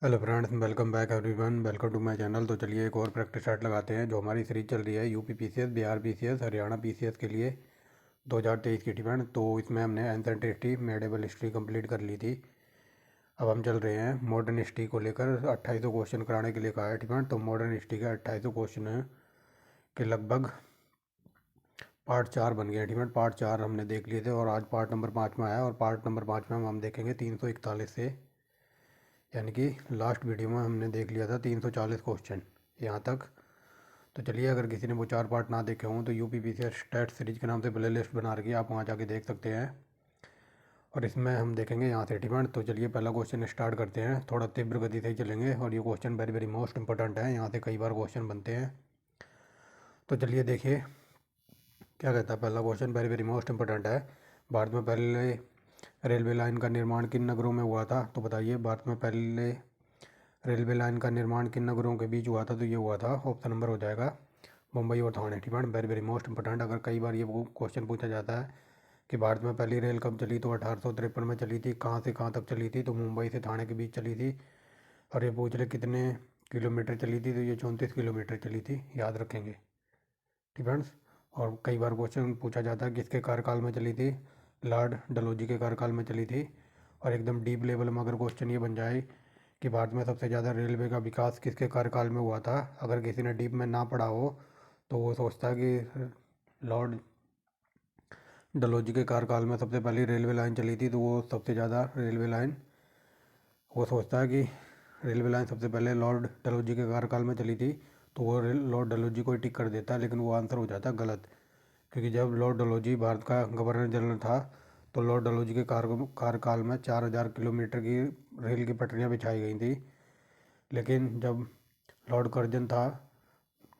Hello friends, welcome back everyone, welcome to my channel. तो चलिए एक और प्रैक्टिस सेट लगाते हैं। जो हमारी सीरीज चल रही है UP PCS, Bihar PCS, Haryana PCS के लिए 2023 की डिमांड। तो इसमें हमने ancient history, medieval history complete कर ली थी। अब हम चल रहे हैं मॉडर्न हिस्ट्री को लेकर। 2800 क्वेश्चन कराने के लिए कहा है डिमांड। तो मॉडर्न हिस्ट्री का 2800 क्वेश्चन है कि लगभग पार्ट 4 बन गया डिमांड। पार्ट 4 हमने देख लिए थे और आज पार्ट नंबर 5 में आया। और पार्ट नंबर 5 में हम देखेंगे 341 से, यानी कि लास्ट वीडियो में हमने देख लिया था 340 क्वेश्चन यहाँ तक। तो चलिए, अगर किसी ने वो 4 पार्ट ना देखे हों तो यूपी पीसीएस स्टैट सीरीज के नाम से प्ले लिस्ट बना रखी है, आप वहाँ जाके देख सकते हैं। और इसमें हम देखेंगे यहाँ से डिमांड। तो चलिए पहला क्वेश्चन स्टार्ट करते हैं। थोड़ा तीव्र गति से ही चलेंगे और ये question very very most important है, यहाँ से कई बार क्वेश्चन बनते हैं। तो चलिए देखिए क्या कहता है पहला question, very very most important है। भारत में पहले रेलवे लाइन का निर्माण किन नगरों में हुआ था? तो बताइए, भारत में पहले रेलवे लाइन का निर्माण किन नगरों के बीच हुआ था? तो ये हुआ था, ऑप्शन नंबर हो जाएगा मुंबई और Thane. Demand very very most important. अगर कई बार ये क्वेश्चन पूछा जाता है कि भारत में पहली रेल कब चली, तो 1853 में चली थी। कहाँ से कहाँ तक चली थी? तो मुंबई से थाने के बीच चली थी। और ये पूछ ले कितने किलोमीटर चली थी, तो ये 34 किलोमीटर चली थी, याद रखेंगे डिफेंस। और कई बार क्वेश्चन पूछा जाता है किसके कार्यकाल में चली थी? लॉर्ड डलहौजी के कार्यकाल में चली थी। और एकदम डीप लेवल में अगर क्वेश्चन ये बन जाए कि भारत में सबसे ज़्यादा रेलवे का विकास किसके कार्यकाल में हुआ था, अगर किसी ने डीप में ना पढ़ा हो तो वो सोचता है कि लॉर्ड डलहौजी के कार्यकाल में सबसे पहली रेलवे लाइन चली थी, तो वो सबसे ज़्यादा रेलवे लाइन, वो सोचता है कि रेलवे लाइन सबसे पहले लॉर्ड डलहौजी के कार्यकाल में चली थी, तो वो लॉर्ड डलहौजी को ही टिक कर देता है। लेकिन वो आंसर हो जाता है गलत, क्योंकि जब लॉर्ड डलहौजी भारत का गवर्नर जनरल था तो लॉर्ड डलहौजी के कार्यकाल में 4000 किलोमीटर की रेल की पटरियाँ बिछाई गई थी। लेकिन जब लॉर्ड कर्जन था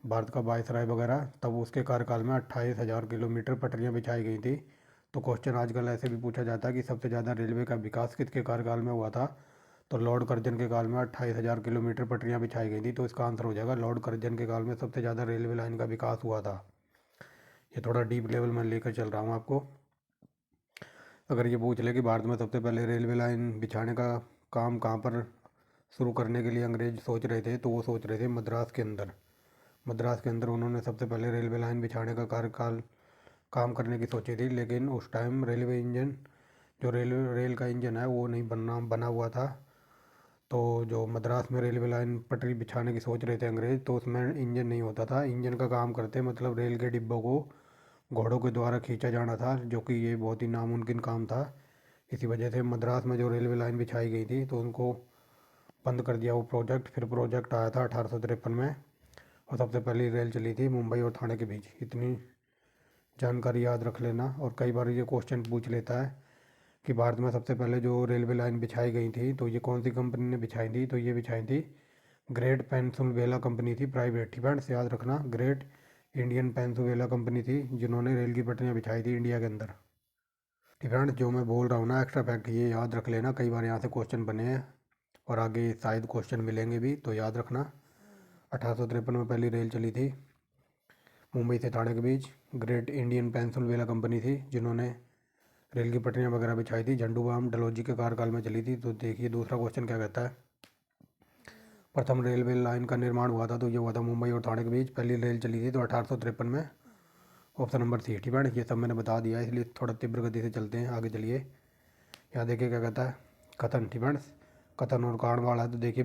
भारत का वायसराय वगैरह, तब उसके कार्यकाल में 28,000 किलोमीटर पटरियाँ बिछाई गई थी। तो क्वेश्चन आजकल ऐसे भी पूछा जाता है कि सबसे ज़्यादा रेलवे का विकास किसके कार्यकाल में हुआ था? तो लॉर्ड कर्जन के काल में 28,000 किलोमीटर पटरियाँ बिछाई गई थी। तो इसका आंसर हो जाएगा लॉर्ड कर्जन के काल में सबसे ज़्यादा रेलवे लाइन का विकास हुआ था। ये थोड़ा डीप लेवल में लेकर चल रहा हूँ आपको। अगर ये पूछ ले कि भारत में सबसे पहले रेलवे लाइन बिछाने का काम कहाँ पर शुरू करने के लिए अंग्रेज सोच रहे थे, तो वो सोच रहे थे मद्रास के अंदर। मद्रास के अंदर उन्होंने सबसे पहले रेलवे लाइन बिछाने का कार्यकाल काम करने की सोची थी। लेकिन उस टाइम रेलवे इंजन, जो रेल का इंजन है वो नहीं बना हुआ था। तो जो मद्रास में रेलवे लाइन पटरी बिछाने की सोच रहे थे अंग्रेज, तो उसमें इंजन नहीं होता था। इंजन का काम करते मतलब रेल के डिब्बों को घोड़ों के द्वारा खींचा जाना था, जो कि ये बहुत ही नामुमकिन काम था। इसी वजह से मद्रास में जो रेलवे लाइन बिछाई गई थी तो उनको बंद कर दिया वो प्रोजेक्ट। फिर प्रोजेक्ट आया था 1853 में और सबसे पहली रेल चली थी मुंबई और थाने के बीच। इतनी जानकारी याद रख लेना। और कई बार ये क्वेश्चन पूछ लेता है कि भारत में सबसे पहले जो रेलवे लाइन बिछाई गई थी तो ये कौन सी कंपनी ने बिछाई थी? तो ये बिछाई थी ग्रेट पेंसिलवेला कंपनी थी, प्राइवेट। फ्रेंड्स याद रखना, ग्रेट इंडियन पेंसिलवेला कंपनी थी जिन्होंने रेल की पटरियाँ बिछाई थी इंडिया के अंदर। फ्रेंड्स जो मैं बोल रहा हूँ ना, एक्स्ट्रा फैक्ट ये याद रख लेना, कई बार यहाँ से क्वेश्चन बने हैं और आगे शायद क्वेश्चन मिलेंगे भी, तो याद रखना। 1853 में पहली रेल चली थी मुंबई से थाने के बीच। ग्रेट इंडियन पेंसिलवेला कंपनी थी जिन्होंने रेल की पटरियाँ वगैरह बिछाई थी। झंडू बाम डलहौजी के कार्यकाल में चली थी। तो देखिए दूसरा क्वेश्चन क्या कहता है, प्रथम रेलवे लाइन का निर्माण हुआ था, तो ये हुआ था मुंबई और थाने के बीच। पहली रेल चली थी तो 1853 में, ऑप्शन नंबर सी। ठीक है, ये सब मैंने बता दिया है, इसलिए थोड़ा तीव्र गति से चलते हैं आगे। चलिए यहाँ देखिए क्या कहता है, कथन। ठीक है, कथन और कारण वाला है। तो देखिए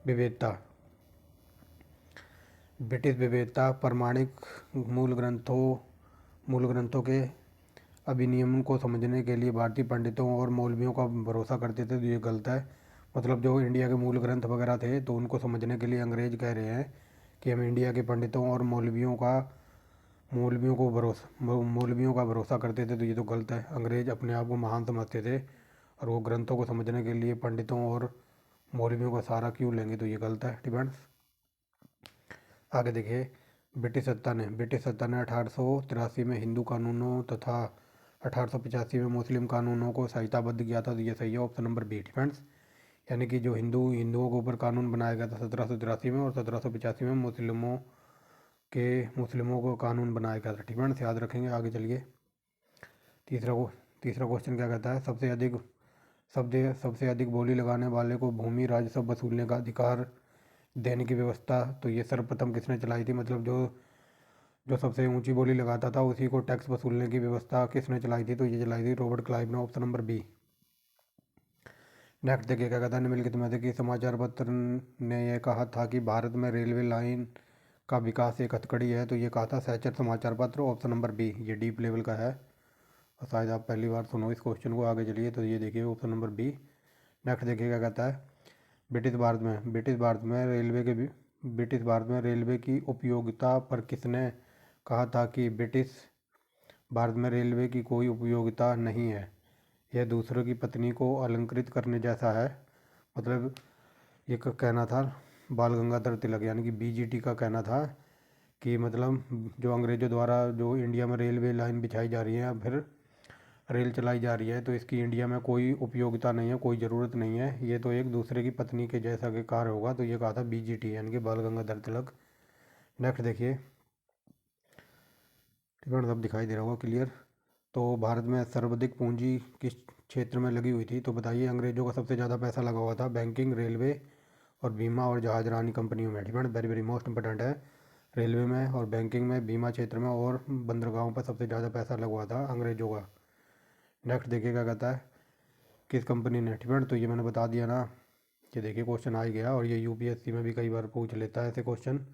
विविधता ब्रिटिश विविधता प्रमाणिक मूल ग्रंथों के अभिनियमन को समझने के लिए भारतीय पंडितों और मौलवियों का भरोसा करते थे, तो ये गलत है। मतलब जो इंडिया के मूल ग्रंथ वगैरह थे तो उनको समझने के लिए अंग्रेज कह रहे हैं कि हम इंडिया के पंडितों और मौलवियों का भरोसा करते थे, तो ये तो गलत है। अंग्रेज अपने आप को महान समझते थे और वो ग्रंथों को समझने के लिए पंडितों और मौलवियों का सहारा क्यों लेंगे, तो ये गलत है। डिपेंड्स आगे देखिए, ब्रिटिश सत्ता ने 1883 में हिंदू कानूनों तथा 1885 में मुस्लिम कानूनों को संहिताबद्ध किया था, तो ये सही है, ऑप्शन नंबर बी। डिफेंस यानी कि जो हिंदुओं के ऊपर कानून बनाया गया था 1783 में, और 1785 में मुस्लिमों को कानून बनाया गया था। डिफेंस याद रखेंगे। आगे चलिए, तीसरा क्वेश्चन क्या कहता है, सबसे अधिक सबसे अधिक बोली लगाने वाले को भूमि राजस्व वसूलने का अधिकार देने की व्यवस्था तो ये सर्वप्रथम किसने चलाई थी, मतलब जो जो सबसे ऊंची बोली लगाता था उसी को टैक्स वसूलने की व्यवस्था किसने चलाई थी, तो ये चलाई थी रॉबर्ट क्लाइव ने, ऑप्शन नंबर बी। नेक्स्ट देखिए क्या कहता है, निम्नलिखित में से कि समाचार पत्र ने यह कहा था कि भारत में रेलवे लाइन का विकास एक हथकड़ी है, तो ये कहा था सैचर समाचार पत्र, ऑप्शन नंबर बी। ये डीप लेवल का है और शायद आप पहली बार सुनो इस क्वेश्चन को। आगे चलिए तो ये देखिए ऑप्शन नंबर बी। नेक्स्ट देखिए क्या कहता है, ब्रिटिश भारत में रेलवे की उपयोगिता पर किसने कहा था कि ब्रिटिश भारत में रेलवे की कोई उपयोगिता नहीं है, यह दूसरों की पत्नी को अलंकृत करने जैसा है। मतलब ये कहना था बाल गंगाधर तिलक यानी कि बीजीटी का कहना था कि मतलब जो अंग्रेज़ों द्वारा जो इंडिया में रेलवे लाइन बिछाई जा रही है या फिर रेल चलाई जा रही है, तो इसकी इंडिया में कोई उपयोगिता नहीं है, कोई ज़रूरत नहीं है, ये तो एक दूसरे की पत्नी के जैसा के कार्य होगा, तो ये कहा था बीजीटी यानी कि बाल गंगाधर तिलक। नेक्स्ट देखिए, टिप्पण सब दिखाई दे रहा होगा क्लियर। तो भारत में सर्वाधिक पूंजी किस क्षेत्र में लगी हुई थी, तो बताइए। अंग्रेजों का सबसे ज़्यादा पैसा लगा हुआ था बैंकिंग, रेलवे और बीमा और जहाजरानी कंपनियों में। ठीक है, वेरी वेरी मोस्ट इंपॉर्टेंट है। रेलवे में और बैंकिंग में, बीमा क्षेत्र में और बंदरगाहों पर सबसे ज़्यादा पैसा लगा हुआ था अंग्रेजों का। नेक्स्ट देखिए क्या कहता है, किस कंपनी ने। ठीक है, तो ये मैंने बता दिया ना। ये देखिए क्वेश्चन आ ही गया और ये यूपीएससी में भी कई बार पूछ लेता है ऐसे क्वेश्चन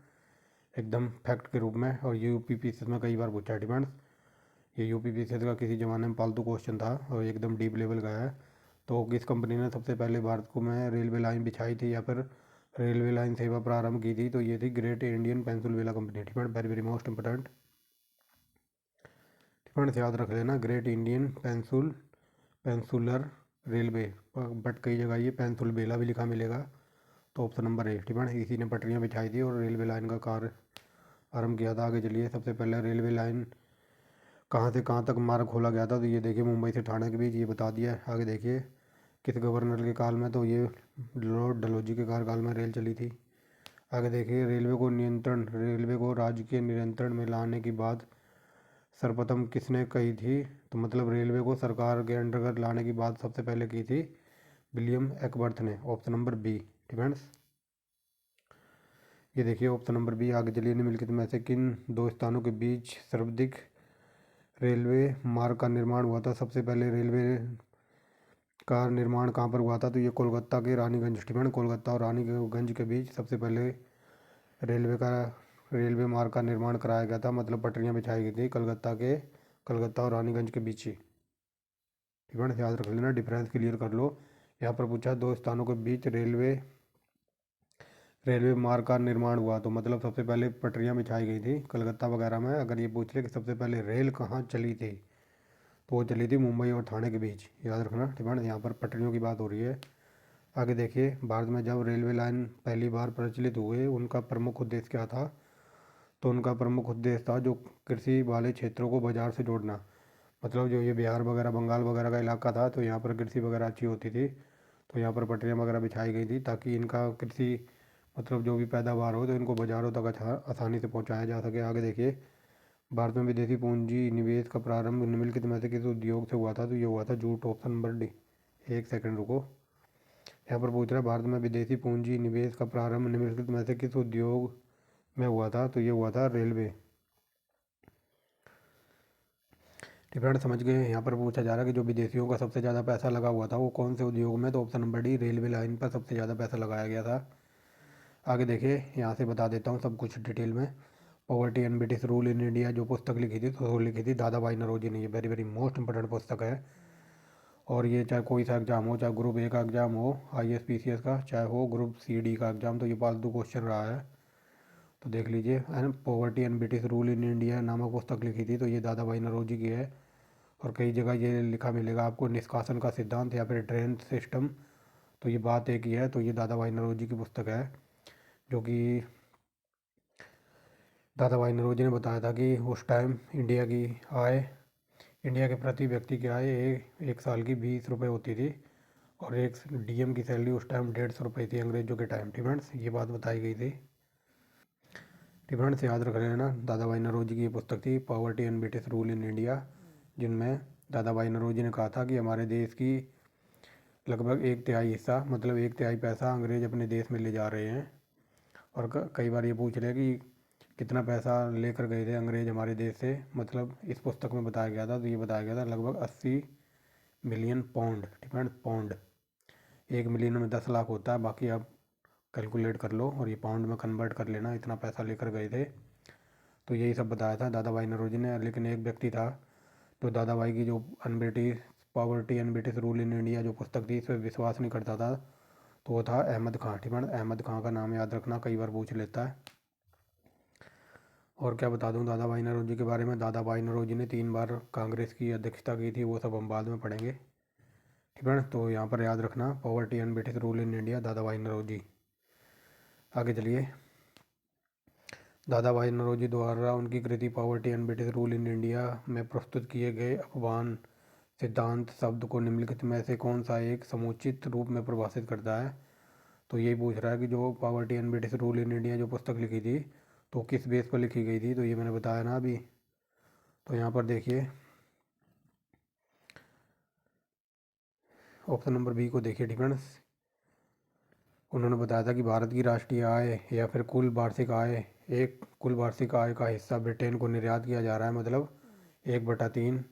एकदम फैक्ट के रूप में, और यूपीपीसीएस में कई बार पूछा है। डिपेंड्स, ये यूपीपीसीएस का किसी ज़माने में पालतू क्वेश्चन था और एकदम डीप लेवल का है। तो किस कंपनी ने सबसे पहले भारत को में रेलवे लाइन बिछाई थी या फिर रेलवे लाइन सेवा प्रारंभ की थी, तो ये थी ग्रेट इंडियन पेंसिलवेला कंपनी। ठीक है, वेरी वेरी मोस्ट इंपॉर्टेंट। ठीक है, याद रख लेना, ग्रेट इंडियन पेंसुलर रेलवे, बट कई जगह ये पेंसुलवेला भी लिखा मिलेगा, तो ऑप्शन नंबर ए। ठीक है, इसी ने पटरियाँ बिछाई थी और रेलवे लाइन का कार्य आरंभ किया था। आगे चलिए, सबसे पहले रेलवे लाइन कहाँ से कहाँ तक मार्ग खोला गया था, तो ये देखिए मुंबई से ठाणे के बीच, ये बता दिया है। आगे देखिए, किस गवर्नर के काल में, तो ये लॉर्ड डलहौजी के कार्यकाल में रेल चली थी। आगे देखिए, रेलवे को राज्य के नियंत्रण में लाने की बात सर्वप्रथम किसने कही थी, तो मतलब रेलवे को सरकार के अंतर्गत लाने की बात सबसे पहले की थी विलियम एकबर्थ ने, ऑप्शन नंबर बी। डिफेंस, ये देखिए ऑप्शन नंबर बी। आगे चलिए, निम्नलिखित में से किन दो स्थानों के बीच सर्वाधिक रेलवे मार्ग का निर्माण हुआ था। सबसे पहले रेलवे का निर्माण कहाँ पर हुआ था, तो ये कोलकाता के रानीगंज। ठीक है, कोलकाता और रानीगंज के बीच सबसे पहले रेलवे का रेलवे मार्ग का निर्माण कराया गया था, मतलब पटरियाँ बिछाई गई थी कलकत्ता और रानीगंज के बीच ही। ठीक है, याद रख लेना, डिफरेंस क्लियर कर लो। यहाँ पर पूछा दो स्थानों के बीच रेलवे मार्ग का निर्माण हुआ, तो मतलब सबसे पहले पटरियाँ बिछाई गई थी कलकत्ता वगैरह में। अगर ये पूछ ले कि सबसे पहले रेल कहाँ चली थी, तो वो चली थी मुंबई और ठाणे के बीच, याद रखना। ठीक है, यहाँ पर पटरियों की बात हो रही है। आगे देखिए, भारत में जब रेलवे लाइन पहली बार प्रचलित हुए, उनका प्रमुख उद्देश्य क्या था, तो उनका प्रमुख उद्देश्य था जो कृषि वाले क्षेत्रों को बाजार से जोड़ना। मतलब जो ये बिहार वगैरह, बंगाल वगैरह का इलाका था, तो यहाँ पर कृषि वगैरह अच्छी होती थी, तो यहाँ पर पटरियाँ वगैरह बिछाई गई थी ताकि इनका कृषि मतलब जो भी पैदावार हो तो इनको बाज़ारों तक अच्छा आसानी से पहुँचाया जा सके। आगे देखिए, भारत में विदेशी पूंजी निवेश का प्रारंभ निम्नलिखित में से किस उद्योग से हुआ था, तो ये हुआ था जूट, ऑप्शन नंबर डी। एक सेकंड रुको, यहाँ पर पूछ रहा है भारत में विदेशी पूंजी निवेश का प्रारंभ निम्नलिखित में से किस उद्योग में हुआ था, तो ये हुआ था रेलवे। डिफरेंट समझ गए। यहाँ पर पूछा जा रहा है कि जो विदेशियों का सबसे ज़्यादा पैसा लगा हुआ था वो कौन से उद्योग में, तो option number D, railway line पर सबसे ज़्यादा पैसा लगाया गया था। आगे देखिए, यहाँ से बता देता हूँ सब कुछ डिटेल में। Poverty and British rule in India जो पुस्तक लिखी थी, तो लिखी थी दादा भाई नौरोजी ने। ये वेरी वेरी मोस्ट इंपॉर्टेंट पुस्तक है, और ये चाहे कोई सा एग्जाम हो, चाहे ग्रुप ए का एग्जाम हो IAS PCS का, चाहे हो ग्रुप CD का एग्जाम, तो ये फालतू क्वेश्चन रहा है, तो देख लीजिए। And poverty and British rule in India नामक पुस्तक लिखी थी, तो ये दादा भाई नौरोजी की है। और कई जगह ये लिखा मिलेगा आपको, निष्कासन का सिद्धांत या फिर ड्रेन सिस्टम, तो ये बात एक ही है, तो ये दादा भाई नौरोजी की पुस्तक है, जो कि दादा भाई नौरोजी ने बताया था कि उस टाइम इंडिया के प्रति व्यक्ति की आय एक साल की 20 रुपये होती थी, और एक DM की सैलरी उस टाइम 150 रुपये थी अंग्रेजों के टाइम। डिफेंस, ये बात बताई गई थी। डिफेंस याद रख लेना, दादा भाई नौरोजी की ये पुस्तक थी poverty and British rule in India, जिनमें दादा भाई नौरोजी ने कहा था कि हमारे देश की लगभग 1/3 हिस्सा, मतलब 1/3 पैसा अंग्रेज़ अपने देश में ले जा रहे हैं। और कई बार ये पूछ रहे हैं कि कितना पैसा लेकर गए थे अंग्रेज़ हमारे देश से। मतलब इस पुस्तक में बताया गया था, तो ये बताया गया था लगभग 80 मिलियन पाउंड, ठीक है, पाउंड। 1 मिलियन में 10 लाख होता है, बाकी आप कैलकुलेट कर लो और ये पाउंड में कन्वर्ट कर लेना, इतना पैसा लेकर गए थे। तो यही सब बताया था दादा भाई नौरोजी ने। लेकिन एक व्यक्ति था तो दादा भाई की जो un-British poverty and British rule in India जो पुस्तक थी, इस पर विश्वास नहीं करता था, तो वो था अहमद खां, ठीक है। अहमद खां का नाम याद रखना, कई बार पूछ लेता है। और क्या बता दूं दादा भाई नौरोजी के बारे में। दादा भाई नौरोजी ने 3 बार कांग्रेस की अध्यक्षता की थी, वो सब हम बाद में पढ़ेंगे, ठीक है। तो यहाँ पर याद रखना poverty and British rule in India, दादा भाई नौरोजी। आगे चलिए। दादा भाई नौरोजी द्वारा उनकी कृति poverty and British rule in India में प्रस्तुत किए गए अपवान सिद्धांत शब्द को निम्नलिखित में से कौन सा एक समुचित रूप में परिभाषित करता है। तो यही पूछ रहा है कि जो poverty and British rule in India जो पुस्तक लिखी थी, तो किस बेस पर लिखी गई थी, तो ये मैंने बताया ना अभी। तो यहाँ पर देखिए ऑप्शन नंबर बी को देखिए, ठीक है। उन्होंने बताया था कि भारत की राष्ट्रीय आय या फिर कुल वार्षिक आय, एक कुल वार्षिक आय का हिस्सा ब्रिटेन को निर्यात किया जा रहा है, मतलब 1/3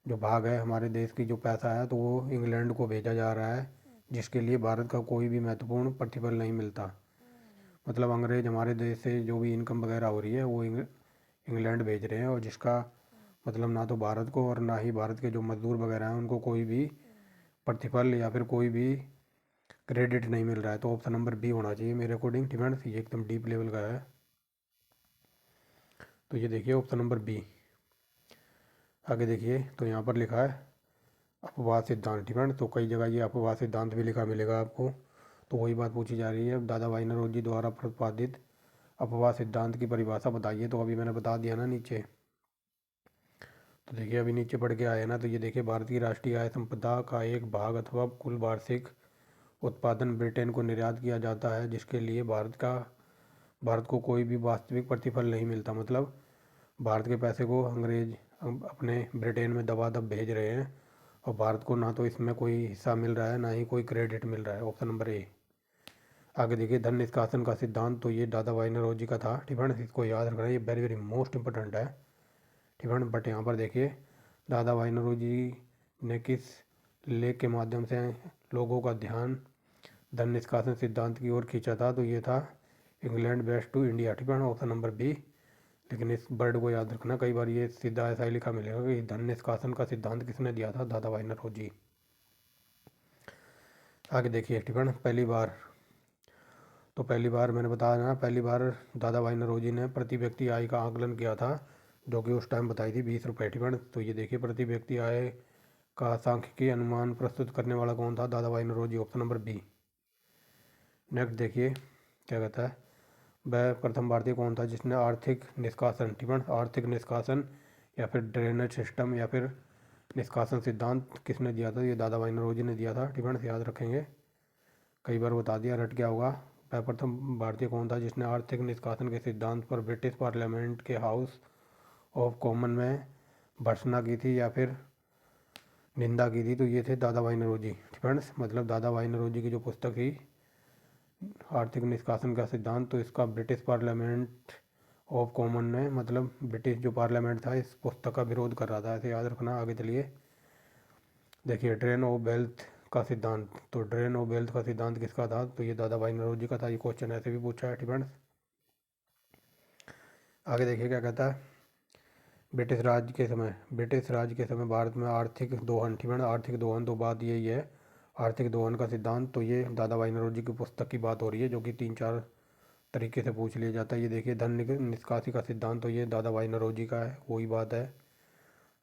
जो भाग है हमारे देश की जो पैसा है, तो वो इंग्लैंड को भेजा जा रहा है, जिसके लिए भारत का कोई भी महत्वपूर्ण प्रतिफल नहीं मिलता। मतलब अंग्रेज हमारे देश से जो भी इनकम वगैरह हो रही है वो इंग्लैंड भेज रहे हैं, और जिसका मतलब ना तो भारत को और ना ही भारत के जो मजदूर वगैरह हैं उनको कोई भी प्रतिफल या फिर कोई भी क्रेडिट नहीं मिल रहा है। तो ऑप्शन नंबर बी होना चाहिए मेरे अकॉर्डिंग, ठीक है। ये एकदम डीप लेवल का है, तो ये देखिए ऑप्शन नंबर बी। आगे देखिए, तो यहाँ पर लिखा है अपवाद सिद्धांत, ठीक है। तो कई जगह ये अपवाद सिद्धांत भी लिखा मिलेगा आपको। तो वही बात पूछी जा रही है, दादा भाई नौरोजी द्वारा प्रतिपादित अपवाद सिद्धांत की परिभाषा बताइए। तो अभी मैंने बता दिया ना नीचे। तो देखिए अभी नीचे पढ़ के आए ना, तो ये देखिए भारत की राष्ट्रीय आय संपदा का एक भाग अथवा कुल वार्षिक उत्पादन ब्रिटेन को निर्यात किया जाता है, जिसके लिए भारत को कोई भी वास्तविक प्रतिफल नहीं मिलता। मतलब भारत के पैसे को अंग्रेज अपने ब्रिटेन में दबादब भेज रहे हैं, और भारत को ना तो इसमें कोई हिस्सा मिल रहा है, ना ही कोई क्रेडिट मिल रहा है। ऑप्शन नंबर ए। आगे देखिए धन निष्कासन का सिद्धांत, तो ये दादा भाई नौरोजी का था, ठीक है। इसको याद रखना, ये वेरी वेरी मोस्ट इंपॉर्टेंट है, ठीक है। बट यहाँ पर देखिए दादा भाई नौरोजी ने किस लेख के माध्यम से लोगों का ध्यान धन निष्कासन सिद्धांत की ओर खींचा था, तो ये था इंग्लैंड वेस्ट टू इंडिया, ठीक है, ऑप्शन नंबर बी। लेकिन इस वर्ड को याद रखना, कई बार ये सीधा ऐसा ही लिखा मिलेगा कि धन निष्कासन का सिद्धांत किसने दिया था, दादा भाई नौरोजी। आगे देखिए, ठीक है। पहली बार मैंने बताया ना, पहली बार दादा भाई नौरोजी ने प्रति व्यक्ति आय का आकलन किया था, जो कि उस टाइम बताई थी 20 रुपये, ठीक है। तो ये देखिए प्रति व्यक्ति आय का सांख्यिकीय अनुमान प्रस्तुत करने वाला कौन था, Dadabhai Naoroji, option number B. Next देखिए क्या कहता है, वह प्रथम भारतीय कौन था जिसने आर्थिक निष्कासन, ठीक है, आर्थिक निष्कासन या फिर ड्रेनेज सिस्टम या फिर निष्कासन सिद्धांत किसने दिया था, ये दादा भाई नौरोजी ने दिया था, ठीक है। याद रखेंगे, कई बार बता दिया, रट गया होगा। वह प्रथम भारतीय कौन था जिसने आर्थिक निष्कासन के सिद्धांत पर ब्रिटिश पार्लियामेंट के हाउस ऑफ कॉमन में भर्त्सना की थी या फिर निंदा की थी, तो ये थे दादा भाई नौरोजी, ठीक है। मतलब दादा भाई नौरोजी की जो पुस्तक थी आर्थिक निष्कासन का सिद्धांत, तो इसका ब्रिटिश पार्लियामेंट ऑफ कॉमन ने, मतलब ब्रिटिश जो पार्लियामेंट था, इस पुस्तक का विरोध कर रहा था, ऐसे याद रखना। आगे चलिए देखिए ड्रेन ऑफ वेल्थ का सिद्धांत, तो ड्रेन ऑफ वेल्थ का सिद्धांत किसका था, तो ये दादा भाई नौरोजी का था। ये क्वेश्चन ऐसे भी पूछा है, ठीक है। आगे देखिए क्या कहता है, ब्रिटिश राज के समय भारत में आर्थिक दोहन, ठीक है, आर्थिक दोहन, तो बात यही है आर्थिक दोहन का सिद्धांत, तो ये दादा भाई नौरोजी की पुस्तक की बात हो रही है, जो कि 3-4 तरीके से पूछ लिया जाता है। ये देखिए धन निष्कासी का सिद्धांत, तो ये दादा भाई नौरोजी का है, वही बात है।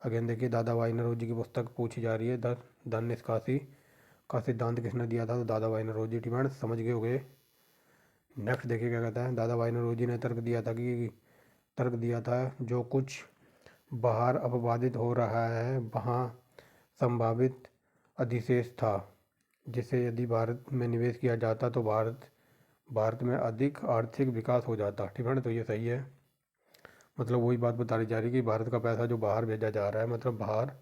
अगेन देखिए दादा भाई नौरोजी की पुस्तक पूछी जा रही है, धन निष्कासी का सिद्धांत किसने दिया था, तो दादा भाई नौरोजी, ठीक है, समझ गए होंगे। नेक्स्ट देखिए क्या कहता है, दादा भाई नौरोजी ने तर्क दिया था जो कुछ बाहर अपवादित हो रहा है वहाँ संभावित अधिशेष था, जिसे यदि भारत में निवेश किया जाता तो भारत में अधिक आर्थिक विकास हो जाता, ठीक है। तो ये सही है, मतलब वही बात बताई जा रही है कि भारत का पैसा जो बाहर भेजा जा रहा है, मतलब बाहर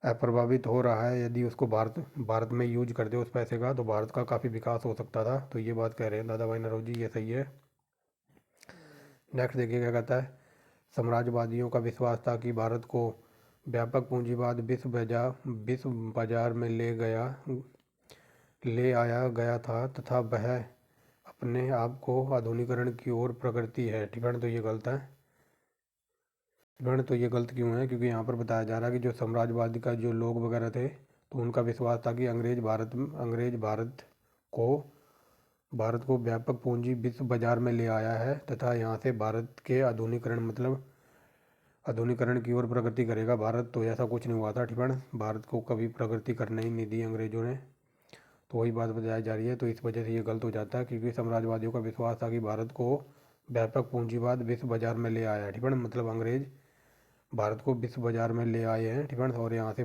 अप्रभावित हो रहा है। यदि उसको भारत भारत में यूज कर दे उस पैसे का, तो भारत का काफ़ी विकास हो सकता था। तो ये बात कह रहे हैं दादा भाई नौरोजी, ये सही है। नेक्स्ट देखिए क्या कहता है। साम्राज्यवादियों का विश्वास था कि भारत को व्यापक पूंजीवाद विश्व बाजार में ले आया गया था तथा वह अपने आप को आधुनिकीकरण की ओर प्रगति है। ठीक है, तो ये गलत है। तो ये गलत क्यों है? क्योंकि यहाँ पर बताया जा रहा है कि जो साम्राज्यवादी का जो लोग वगैरह थे, तो उनका विश्वास था कि अंग्रेज भारत को व्यापक पूंजी विश्व बाजार में ले आया है तथा यहाँ से भारत के आधुनिकीकरण की ओर प्रगति करेगा भारत। तो ऐसा कुछ नहीं हुआ था। ठीक है, भारत को कभी प्रगति करने ही नहीं दी अंग्रेजों ने। तो वही बात बताई जा रही है। तो इस वजह से ये गलत हो जाता है, क्योंकि साम्राज्यवादियों का विश्वास था कि भारत को व्यापक पूंजीवाद विश्व बाजार में ले आया है। ठीक है, मतलब अंग्रेज भारत को विश्व बाजार में ले आए हैं। ठीक है, और यहाँ से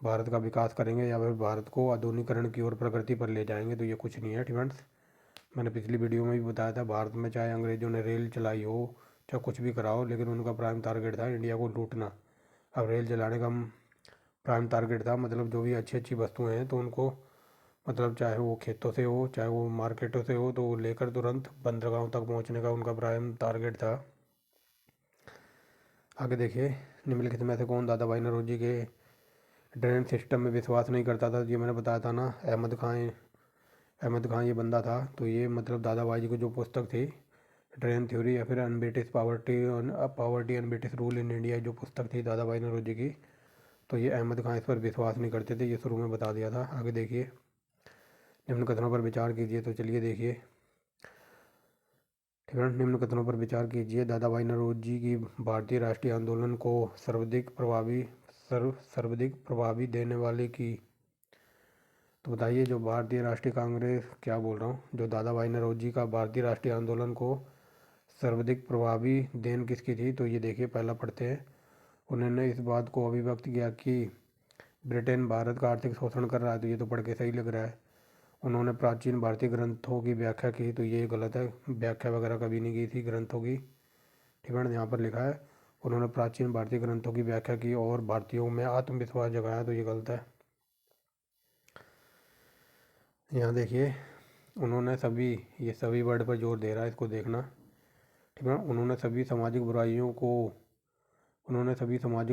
भारत का विकास करेंगे या फिर भारत को आधुनिकीकरण की ओर प्रगति पर ले जाएंगे। तो ये कुछ नहीं है। ठीक है, मैंने पिछली वीडियो में भी बताया था, भारत में चाहे अंग्रेजों ने रेल चलाई हो, चाहे कुछ भी करा हो, लेकिन उनका प्राइम टारगेट था इंडिया को लूटना। अब रेल चलाने का प्राइम टारगेट था, मतलब जो भी अच्छी अच्छी वस्तुएं हैं तो उनको, मतलब चाहे वो खेतों से हो चाहे वो मार्केटों से हो, तो वो लेकर तुरंत बंदरगाहों तक पहुंचने का उनका प्राइम टारगेट था। आगे देखिए, निम्नलिखित में से कौन दादा भाई नौरोजी के ड्रेन सिस्टम में विश्वास नहीं करता था? ये मैंने बताया था ना, अहमद खान ये बंदा था। तो ये मतलब दादा भाई जी की जो पुस्तक थी ड्रेन थ्योरी या फिर poverty and British rule in India, जो पुस्तक थी दादा भाई नौरोजी की, तो ये अहमद खान इस पर विश्वास नहीं करते थे। ये शुरू में बता दिया था। आगे देखिए, निम्न कथनों पर विचार कीजिए। तो चलिए देखिए, ठीक है, निम्न कथनों पर विचार कीजिए। दादा भाई नौरोजी की भारतीय राष्ट्रीय आंदोलन को सर्वाधिक प्रभावी देने वाले की, तो बताइए, जो भारतीय राष्ट्रीय कांग्रेस, क्या बोल रहा हूँ, जो दादा भाई नौरोजी का भारतीय राष्ट्रीय आंदोलन को सर्वाधिक प्रभावी देन किसकी थी? तो ये देखिए, पहला पढ़ते हैं। उन्होंने इस बात को अभिव्यक्त किया कि ब्रिटेन भारत का आर्थिक शोषण कर रहा है। तो ये तो पढ़ के सही लग रहा है। उन्होंने प्राचीन भारतीय ग्रंथों की व्याख्या की। तो ये गलत है, व्याख्या वगैरह कभी नहीं की थी ग्रंथों की। ठीक है, यहाँ पर लिखा है उन्होंने प्राचीन भारतीय ग्रंथों की व्याख्या की और भारतीयों में आत्मविश्वास जगाया। तो ये गलत है। यहाँ देखिए, ये सभी वर्ड पर जोर दे रहा है, इसको देखना। ठीक है, उन्होंने सभी सामाजिक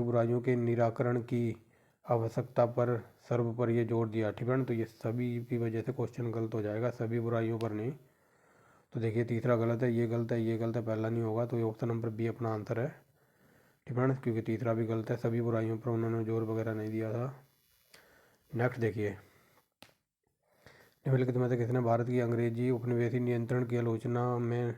बुराइयों के निराकरण की आवश्यकता पर सर्व पर ये जोर दिया। ठीक है, तो ये सभी की वजह से क्वेश्चन गलत हो जाएगा, सभी बुराइयों पर नहीं। तो देखिए, तीसरा गलत है, ये गलत है, ये गलत है, पहला नहीं होगा। तो ये ऑप्शन नंबर बी अपना आंसर है। ठीक है, क्योंकि तीसरा भी गलत है, सभी बुराइयों पर उन्होंने जोर वगैरह नहीं दिया था। नेक्स्ट देखिए, निम्नलिखित में से किसने भारत की अंग्रेजी उपनिवेशी नियंत्रण की आलोचना में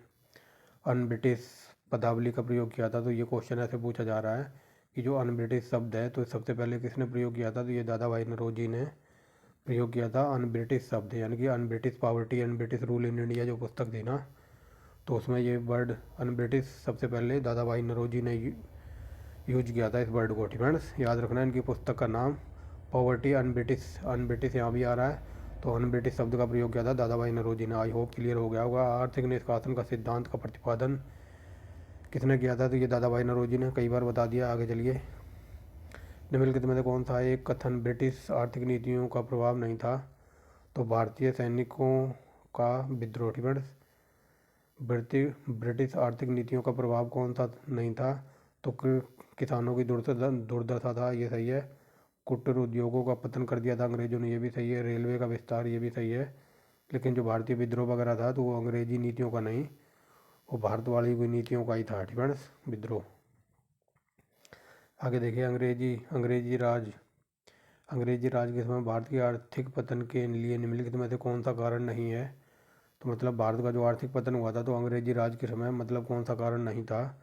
अन ब्रिटिश पदावली का प्रयोग किया था? तो ये क्वेश्चन ऐसे पूछा जा रहा है कि जो अन ब्रिटिश शब्द है, तो सबसे पहले किसने प्रयोग किया था? तो ये दादा भाई नौरोजी ने प्रयोग किया था अन ब्रिटिश शब्द, यानी कि un British poverty and British rule in India जो पुस्तक थी ना, तो उसमें ये वर्ड अन ब्रिटिश सबसे पहले दादा भाई नौरोजी ने यूज किया था इस वर्ड को। ठीक है, याद रखना इनकी पुस्तक का नाम पॉवर्टी अन ब्रिटिश यहाँ भी आ रहा है। तो अन ब्रिटिश शब्द का प्रयोग किया था दादा भाई नौरोजी ने। आई होप क्लियर हो गया होगा। आर्थिक निष्कासन का सिद्धांत का प्रतिपादन किसने किया था? तो ये दादा भाई नौरोजी ने, कई बार बता दिया। आगे चलिए, निम्नलिखित में से कौन सा एक कथन ब्रिटिश आर्थिक नीतियों का प्रभाव नहीं था? तो भारतीय सैनिकों का विद्रोह। ठीक है, ब्रिटिश आर्थिक नीतियों का प्रभाव कौन सा नहीं था? तो किसानों की दुर्दशा था, ये सही है। कुटीर उद्योगों का पतन कर दिया था अंग्रेजों ने, ये भी सही है। रेलवे का विस्तार, ये भी सही है। लेकिन जो भारतीय विद्रोह वगैरह था, तो वो अंग्रेजी नीतियों का नहीं, वो भारत वाली हुई नीतियों का ही था। ठीक है, विद्रोह। आगे देखिए, अंग्रेजी राज के समय भारत की आर्थिक पतन के लिए निम्नलिखित में से कौन सा कारण नहीं है? तो मतलब भारत का जो आर्थिक पतन हुआ था, तो अंग्रेजी राज के समय मतलब कौन सा कारण नहीं था?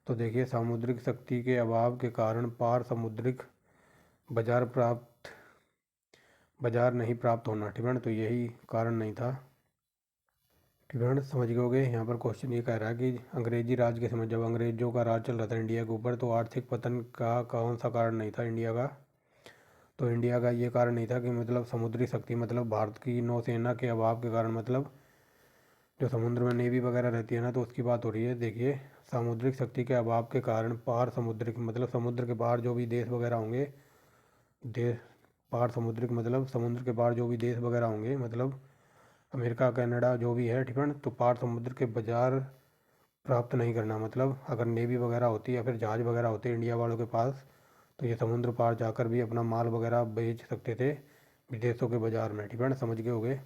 तो देखिए, सामुद्रिक शक्ति के अभाव के कारण पार समुद्रिक बाजार नहीं प्राप्त होना। ठीक है, तो यही कारण नहीं था। ठीक है, समझ गए होगे। यहाँ पर क्वेश्चन ये कह रहा है कि अंग्रेजी राज के समय, जब अंग्रेजों का राज चल रहा था इंडिया के ऊपर, तो आर्थिक पतन का कौन सा कारण नहीं था इंडिया का? तो इंडिया का ये कारण नहीं था कि मतलब समुद्री शक्ति, मतलब भारत की नौसेना के अभाव के कारण, मतलब जो समुद्र में नेवी वगैरह रहती है ना, तो उसकी बात हो रही है। देखिए, सामुद्रिक शक्ति के अभाव के कारण पार समुद्रिक मतलब समुद्र के पार जो भी देश वगैरह होंगे, देश पार समुद्रिक मतलब समुद्र के पार जो भी देश वगैरह होंगे, मतलब अमेरिका कनाडा जो भी है, ठीक है। तो पार समुद्र के बाजार प्राप्त नहीं करना, मतलब अगर नेवी वगैरह होती या फिर जहाज़ वगैरह होते इंडिया वालों के पास, तो ये समुद्र पार जाकर भी अपना माल वगैरह बेच सकते थे विदेशों के बाज़ार में, ठीक है ना, समझ गए होगे।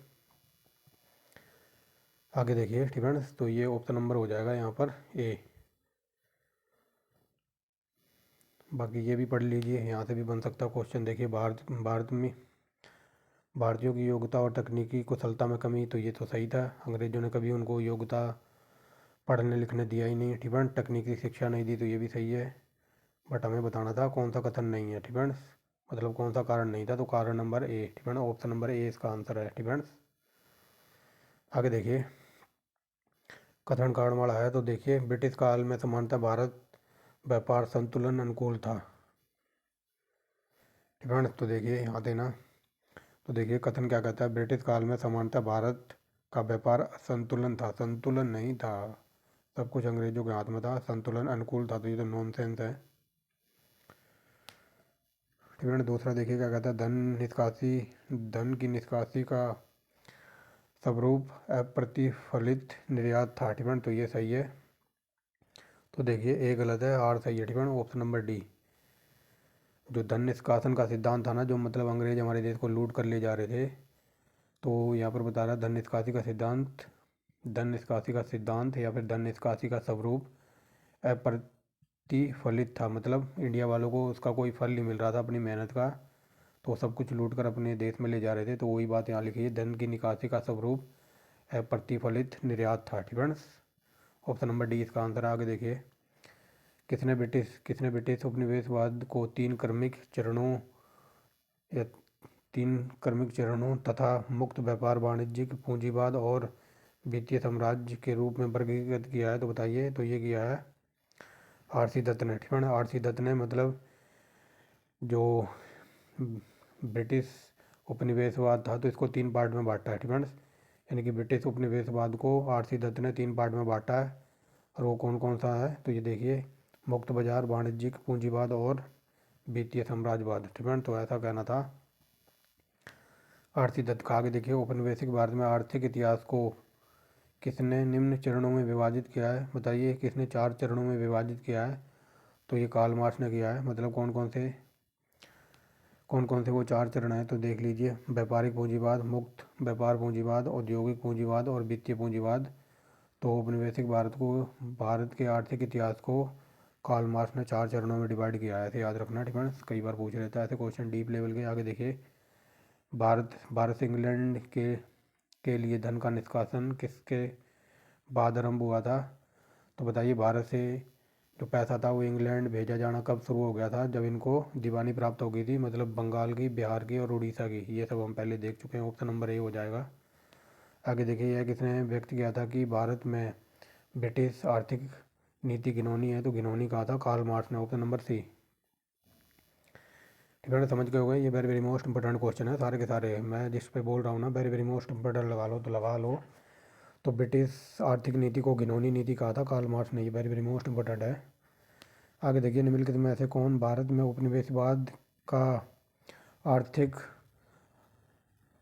आगे देखिए, ठीक है ना, तो ये ऑप्शन नंबर हो जाएगा यहाँ पर ए। बाकी ये भी पढ़ लीजिए, यहाँ से भी बन सकता है क्वेश्चन। देखिए, भारत में भारतीयों की योग्यता और तकनीकी कुशलता में कमी, तो ये तो सही था। अंग्रेजों ने कभी उनको योग्यता पढ़ने लिखने दिया ही नहीं, ठीक है। तकनीकी शिक्षा नहीं दी, तो ये भी सही है। बट हमें बताना था कौन सा कथन नहीं है, ठीक है, मतलब कौन सा कारण नहीं था। तो कारण नंबर ए, ठीक है ना, ऑप्शन नंबर ए इसका आंसर है, ठीक है। आगे देखिए, कथन कारणमाला है। तो देखिए, ब्रिटिश काल में समानता भारत व्यापार संतुलन अनुकूल था, ठीक है। तो देखिए यहाँ देना, तो देखिए कथन क्या कहता है, ब्रिटिश काल में समानता भारत का व्यापार संतुलन था, संतुलन नहीं था। सब कुछ अंग्रेजों के हाथ में था। संतुलन अनुकूल था, तो ये तो नॉनसेंस है, ठीक है। दूसरा देखिए क्या कहता है, धन की निष्कासी का स्वरूप अप्रतिफलित निर्यात था, ठीक है। तो ये सही है। तो देखिए, ए गलत है, आर सही है, ठीक है। ऑप्शन नंबर डी, जो धन निष्कासन का सिद्धांत था ना, जो मतलब अंग्रेज हमारे देश को लूट कर ले जा रहे थे, तो यहाँ पर बता रहा है धन निष्कासी का सिद्धांत या फिर धन निष्कासी का स्वरूप अप्रतिफलित था, मतलब इंडिया वालों को उसका कोई फल नहीं मिल रहा था अपनी मेहनत का, तो सब कुछ लूट कर अपने देश में ले जा रहे थे। तो वही बात यहाँ लिखी है, धन की निकासी का स्वरूप अप्रतिफलित निर्यात था, ठीक है। ऑप्शन नंबर डी इसका आंसर है। आगे देखिए, किसने ब्रिटिश उपनिवेशवाद को या तीन क्रमिक चरणों तथा मुक्त व्यापार, वाणिज्यिक पूंजीवाद और वित्तीय साम्राज्य के रूप में वर्गीकृत किया है? तो बताइए। तो ये किया है आर सी दत्त ने, ठीक है ना। आर सी दत्त ने मतलब जो ब्रिटिश उपनिवेशवाद था, तो इसको तीन पार्ट में बांटा है, ठीक है। यानी कि ब्रिटिश उपनिवेशवाद को आर सी दत्त ने तीन पार्ट में बांटा है। और वो कौन कौन सा है? तो ये देखिए, मुक्त बाजार, वाणिज्यिक पूंजीवाद और वित्तीय साम्राज्यवाद, ठीक है। तो ऐसा कहना था आर सी दत्त का। आगे देखिए, औपनिवेशिक भारत में आर्थिक इतिहास को किसने निम्न चरणों में विभाजित किया है? बताइए, किसने चार चरणों में विभाजित किया है? तो ये कार्ल मार्क्स ने किया है। मतलब कौन कौन से वो चार चरण हैं? तो देख लीजिए, व्यापारिक पूंजीवाद, मुक्त व्यापार पूंजीवाद, औद्योगिक पूंजीवाद और वित्तीय पूंजीवाद। तो औपनिवेशिक भारत के आर्थिक इतिहास को कार्ल मार्क्स ने चार चरणों में डिवाइड किया है, ऐसे याद रखना, ठीक है। कई बार पूछ लेता है ऐसे क्वेश्चन डीप लेवल के। आगे देखिए, भारत से इंग्लैंड के लिए धन का निष्कासन किसके बाद आरंभ हुआ था? तो बताइए, भारत से जो पैसा था वो इंग्लैंड भेजा जाना कब शुरू हो गया था? जब इनको दीवानी प्राप्त हो गई थी, मतलब बंगाल की, बिहार की और उड़ीसा की। ये सब हम पहले देख चुके हैं। ऑप्शन नंबर ए हो जाएगा। आगे देखिए, यह किसने व्यक्त किया था कि भारत में ब्रिटिश आर्थिक नीति घिनौनी है? तो घिनौनी कहा था कार्ल मार्क्स ने। ऑप्शन नंबर सी, ठीक है। समझ गए होंगे, ये very very most important question है सारे के सारे। मैं जिस पे बोल रहा हूँ ना, वेरी वेरी मोस्ट इंपॉर्टेंट लगा लो तो लगा लो। तो ब्रिटिश आर्थिक नीति को घिनौनी नीति कहा था कार्ल मार्क्स ने। ये वेरी वेरी मोस्ट इंपॉर्टेंट है। आगे देखिए, निम्नलिखित में ऐसे कौन भारत में उपनिवेशवाद का आर्थिक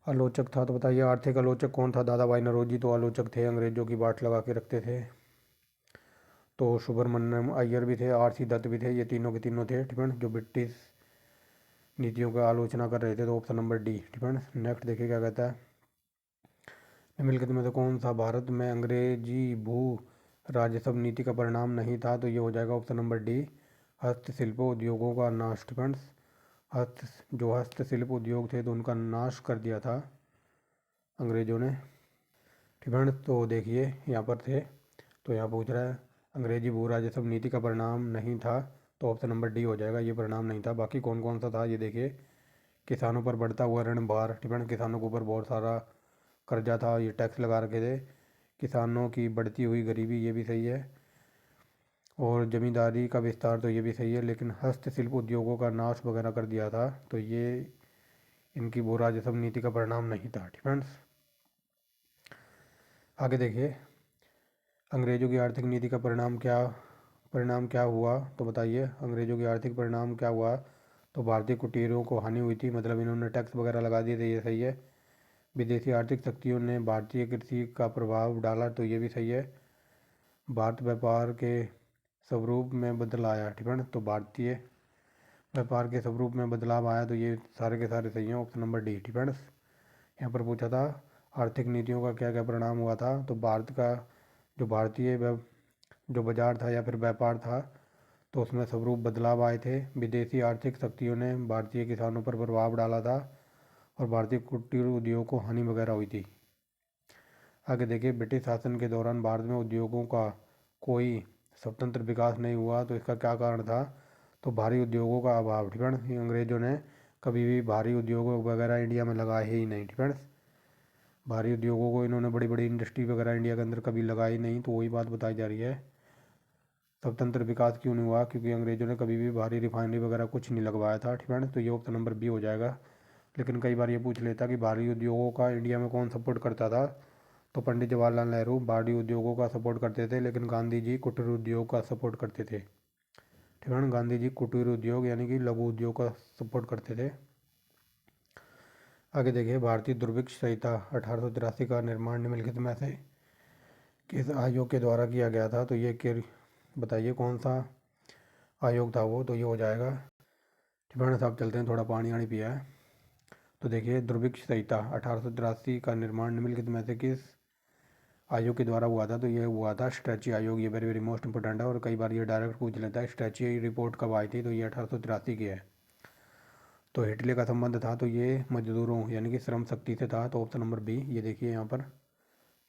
आलोचक था? तो बताइए, आर्थिक आलोचक कौन था? दादा भाई नौरोजी तो आलोचक थे, अंग्रेजों की बाट लगा के रखते थे। तो सुब्रमण्यम अय्यर भी थे, आर सी दत्त भी थे, ये तीनों के तीनों थे, ठीक है, जो ब्रिटिश नीतियों का आलोचना कर रहे थे। तो ऑप्शन नंबर डी, ठीक है। नेक्स्ट देखिए क्या कहता है, निम्नलिखित में से कौन सा भारत में अंग्रेजी भू राजस्व नीति का परिणाम नहीं था? तो ये हो जाएगा ऑप्शन नंबर डी, हस्तशिल्प उद्योगों का नाश, ठीक है। हस्तशिल्प उद्योग थे, तो उनका नाश कर दिया था अंग्रेजों ने, ठीक है। तो देखिए यहाँ पर थे, तो यहाँ पूछ रहा है अंग्रेजी भू राजस्व नीति का परिणाम नहीं था, तो ऑप्शन नंबर डी हो जाएगा, ये परिणाम नहीं था। बाकी कौन कौन सा था ये देखिए, किसानों पर बढ़ता हुआ ऋण भार, ठीक है। किसानों के ऊपर बहुत सारा कर्जा था, ये टैक्स लगा रखे थे। किसानों की बढ़ती हुई गरीबी, ये भी सही है। और जमींदारी का विस्तार, तो ये भी सही है। लेकिन हस्तशिल्प उद्योगों का नाश वगैरह कर दिया था, तो ये इनकी भू राजस्व नीति का परिणाम नहीं था, ठीक है। आगे देखिए, अंग्रेज़ों की आर्थिक नीति का परिणाम क्या हुआ, तो बताइए अंग्रेज़ों की आर्थिक परिणाम क्या हुआ। तो भारतीय कुटीरों को हानि हुई थी, मतलब इन्होंने टैक्स वगैरह लगा दिए थे, ये सही है। विदेशी आर्थिक शक्तियों ने भारतीय कृषि का प्रभाव डाला, तो ये भी सही है। भारत व्यापार के स्वरूप में बदल आया, ठीक है ना, तो भारतीय व्यापार के स्वरूप में बदलाव आया, तो ये सारे के सारे सही हैं। ऑप्शन नंबर डी, ठीक है ना। यहाँ पर पूछा था आर्थिक नीतियों का क्या क्या परिणाम हुआ था, तो भारत का जो जो बाजार था या फिर व्यापार था, तो उसमें स्वरूप बदलाव आए थे। विदेशी आर्थिक शक्तियों ने भारतीय किसानों पर प्रभाव डाला था और भारतीय कुटीर उद्योग को हानि वगैरह हुई थी। आगे देखिए, ब्रिटिश शासन के दौरान भारत में उद्योगों का कोई स्वतंत्र विकास नहीं हुआ, तो इसका क्या कारण था। तो भारी उद्योगों का अभाव, ठीक है ना। ये अंग्रेजों ने कभी भी भारी उद्योगों वगैरह इंडिया में लगाए ही नहीं, ठीक है ना। भारी उद्योगों को इन्होंने बड़ी बड़ी इंडस्ट्री वगैरह इंडिया के अंदर कभी लगाई नहीं, तो वही बात बताई जा रही है। स्वतंत्र विकास क्यों नहीं हुआ, क्योंकि अंग्रेजों ने कभी भी भारी रिफाइनरी वगैरह कुछ नहीं लगवाया था, ठीक है ना। तो ये ऑप्शन नंबर बी हो जाएगा। लेकिन कई बार ये पूछ लेता कि भारी उद्योगों का इंडिया में कौन सपोर्ट करता था, तो पंडित जवाहरलाल नेहरू भारी उद्योगों का सपोर्ट करते थे, लेकिन गांधी जी कुटीर उद्योग का सपोर्ट करते थे, ठीक है ना। गांधी जी कुटीर उद्योग यानी कि लघु उद्योग का सपोर्ट करते थे। आगे देखिए, भारतीय दुर्भिक्ष संहिता 1883 का निर्माण निम्नलिखित में से किस आयोग के द्वारा किया गया था, तो ये बताइए कौन सा आयोग था वो, तो ये हो जाएगा, ठीक है ना साहब। चलते हैं, थोड़ा पानी आनी पिया है। तो देखिए, दुर्भिक्ष संहिता 1883 का निर्माण निम्नलिखित में से किस आयोग के द्वारा हुआ था, तो ये हुआ था स्ट्रेची आयोग। ये वेरी वेरी मोस्ट इंपोर्टेंट है और कई बार ये डायरेक्ट पूछ लेता है स्ट्रेची रिपोर्ट कब आई थी, तो ये 1883 की है। तो हिटले का संबंध था, तो ये मजदूरों यानी कि श्रम शक्ति से था, तो ऑप्शन नंबर बी। ये देखिए यहाँ पर,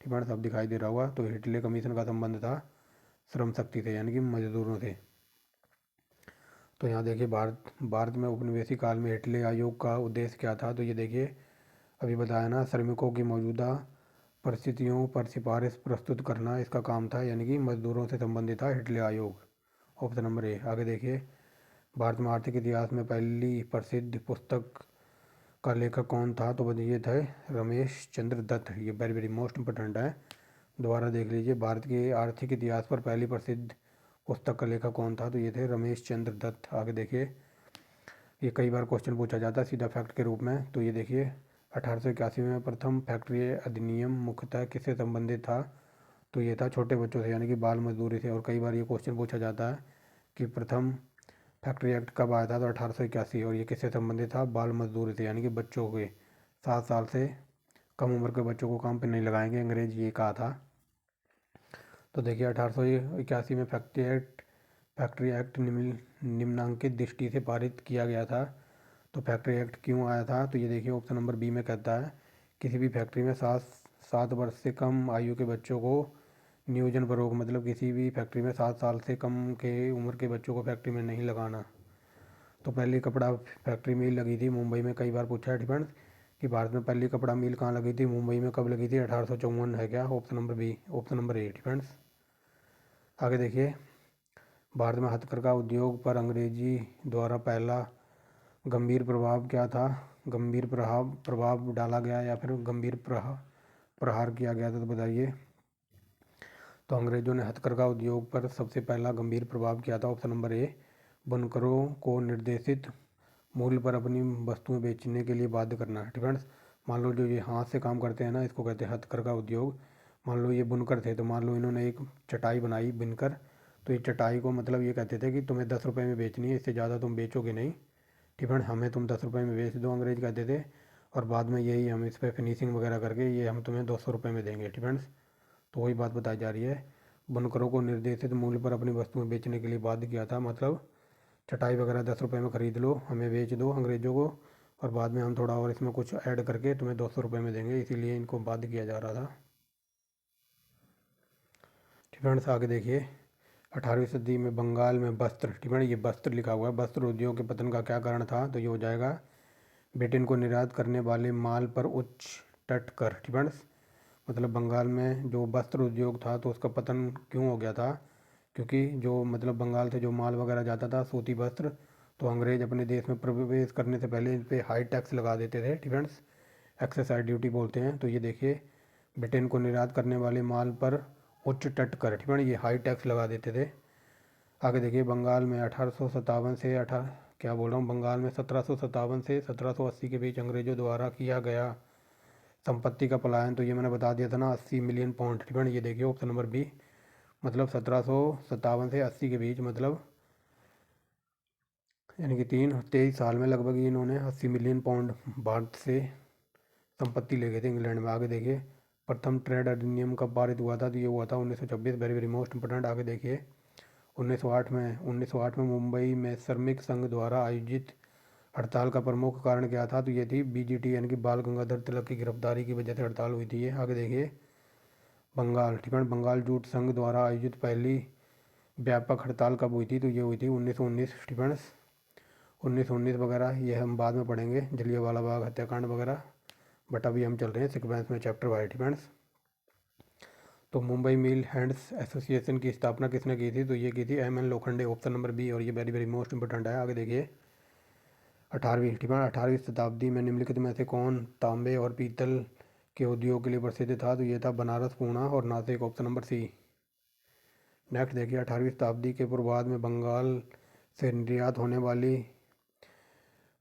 ठीक है, सब दिखाई दे रहा होगा। तो हिटले कमीशन का संबंध था श्रम शक्ति से यानी कि मजदूरों से। तो यहाँ देखिए, भारत में उपनिवेशिक काल में हिटले आयोग का उद्देश्य क्या था, तो ये देखिए अभी बताया ना, श्रमिकों की मौजूदा परिस्थितियों पर सिफारिश प्रस्तुत करना इसका काम था, यानी कि मजदूरों से संबंधित था हिटले आयोग। ऑप्शन नंबर ए। आगे देखिए, भारत में आर्थिक इतिहास में पहली प्रसिद्ध पुस्तक का लेखक कौन था, तो ये थे रमेश चंद्र दत्त। ये वेरी वेरी मोस्ट इंपोर्टेंट है, दोबारा देख लीजिए। भारत के आर्थिक इतिहास पर पहली प्रसिद्ध पुस्तक का लेखक कौन था, तो ये थे रमेश चंद्र दत्त। आगे देखिए, ये कई बार क्वेश्चन पूछा जाता है सीधा फैक्ट के रूप में, तो ये देखिए 1881 में प्रथम फैक्ट्री अधिनियम मुख्यतः किससे संबंधित था, तो ये था छोटे बच्चों से यानी कि बाल मजदूरी से। और कई बार ये क्वेश्चन पूछा जाता है कि प्रथम फैक्ट्री एक्ट कब आया था, तो 1881, और ये किससे संबंधित था, बाल मजदूरी से यानी कि बच्चों के 7 साल से कम उम्र के बच्चों को काम पे नहीं लगाएंगे, अंग्रेज ये कहा था। तो देखिए 1881 में फैक्ट्री एक्ट निम्नांकित दृष्टि से पारित किया गया था। तो फैक्ट्री एक्ट क्यों आया था, तो ये देखिए ऑप्शन नंबर बी में कहता है किसी भी फैक्ट्री में 7 वर्ष से कम आयु के बच्चों को नियोजन पर रोक, मतलब किसी भी फैक्ट्री में 7 साल से कम के उम्र के बच्चों को फैक्ट्री में नहीं लगाना। तो पहली कपड़ा फैक्ट्री मिल लगी थी मुंबई में, कई बार पूछा है डिफेंस कि भारत में पहली कपड़ा मिल कहाँ लगी थी, मुंबई में कब लगी थी, 1854 है क्या, option number B, option number A defence. आगे देखिए, भारत में हथकरघा उद्योग पर अंग्रेजी द्वारा पहला गंभीर प्रभाव क्या था, गंभीर प्रभाव डाला गया या फिर गंभीर प्रहार किया गया था, तो बताइए। तो अंग्रेजों ने हथकरघा उद्योग पर सबसे पहला गंभीर प्रभाव किया था, ऑप्शन नंबर ए। बुनकरों को निर्देशित मूल्य पर अपनी वस्तुएं बेचने के लिए बाध्य करना, डिफेंस। मान लो जो ये हाथ से काम करते हैं ना, इसको कहते हैं हथकरघा उद्योग। मान लो ये बुनकर थे, तो मान लो इन्होंने एक चटाई बनाई बुनकर, तो ये चटाई को मतलब ये कहते थे कि तुम्हें 10 रुपये में बेचनी है, इससे ज़्यादा तुम बेचोगे नहीं, डिफेंस, हमें तुम 10 रुपये में बेच दो, अंग्रेज कहते थे। और बाद में यही हम इस पर फिनिशिंग वगैरह करके ये हम तुम्हें 200 रुपये में देंगे, डिफेंस। तो वही बात बताई जा रही है, बुनकरों को निर्देशित मूल्य पर अपनी वस्तुएं बेचने के लिए बाध्य किया था, मतलब चटाई वगैरह 10 रुपये में ख़रीद लो, हमें बेच दो अंग्रेज़ों को, और बाद में हम थोड़ा और इसमें कुछ ऐड करके तुम्हें 200 रुपये में देंगे, इसीलिए इनको बाध्य किया जा रहा था। फ्रेंड्स आगे देखिए, 18वीं सदी में बंगाल में वस्त्र, ठीक है, ये वस्त्र लिखा हुआ है, वस्त्र उद्योग के पतन का क्या कारण था, तो ये हो जाएगा ब्रिटेन को निर्यात करने वाले माल पर उच्च तट कर, ठीक है। मतलब बंगाल में जो वस्त्र उद्योग था तो उसका पतन क्यों हो गया था, क्योंकि जो मतलब बंगाल से जो माल वगैरह जाता था सूती वस्त्र, तो अंग्रेज अपने देश में प्रवेश करने से पहले इन पे हाई टैक्स लगा देते थे, डिफेंस, एक्सेसाइज ड्यूटी बोलते हैं। तो ये देखिए ब्रिटेन को निर्यात करने वाले माल पर उच्च तट कर, ठीक है, ये हाई टैक्स लगा देते थे। आगे देखिए, बंगाल में 1857 से क्या बोल रहा हूँ, बंगाल में 1757 से 1780 के बीच अंग्रेजों द्वारा किया गया संपत्ति का पलायन, तो ये मैंने बता दिया था ना, 80 मिलियन पाउंड, ठीक है। ये देखिए ऑप्शन नंबर बी, मतलब 1757 से 80 के बीच, मतलब यानी कि 23 साल में लगभग इन्होंने 80 मिलियन पाउंड भारत से संपत्ति ले गए थे इंग्लैंड में। आगे देखिए, प्रथम ट्रेड अधिनियम कब पारित हुआ था, तो ये हुआ था 1926, वेरी वेरी मोस्ट इंपोर्टेंट। आगे देखिए, 1908 में मुंबई में श्रमिक संघ द्वारा आयोजित हड़ताल का प्रमुख कारण क्या था, तो ये थी बीजीटी यानी कि बाल गंगाधर तिलक की गिरफ्तारी की वजह से हड़ताल हुई थी ये। आगे देखिए, बंगाल, ठीक है, बंगाल जूट संघ द्वारा आयोजित पहली व्यापक हड़ताल कब हुई थी, तो ये हुई थी 1919, ठीक है। 1919 वगैरह ये हम बाद में पढ़ेंगे, जलियांवाला बाग हत्याकांड वगैरह, बट अभी हम चल रहे हैं सिक्वेंस में चैप्टर वाइज, ठीक है। तो मुंबई मिल हैंड्स एसोसिएशन की स्थापना किसने की थी, तो ये की थी M N. Lokhande, option number B, और ये वेरी वेरी मोस्ट इंपोर्टेंट है। आगे देखिए, 18वीं, ठीक है, 18वीं शताब्दी में निम्नलिखित में से कौन तांबे और पीतल के उद्योग के लिए प्रसिद्ध था, तो ये था बनारस, पूना और Nashik, option number C. Next देखिए, 18वीं शताब्दी के पूर्वार्ध में बंगाल से निर्यात होने वाली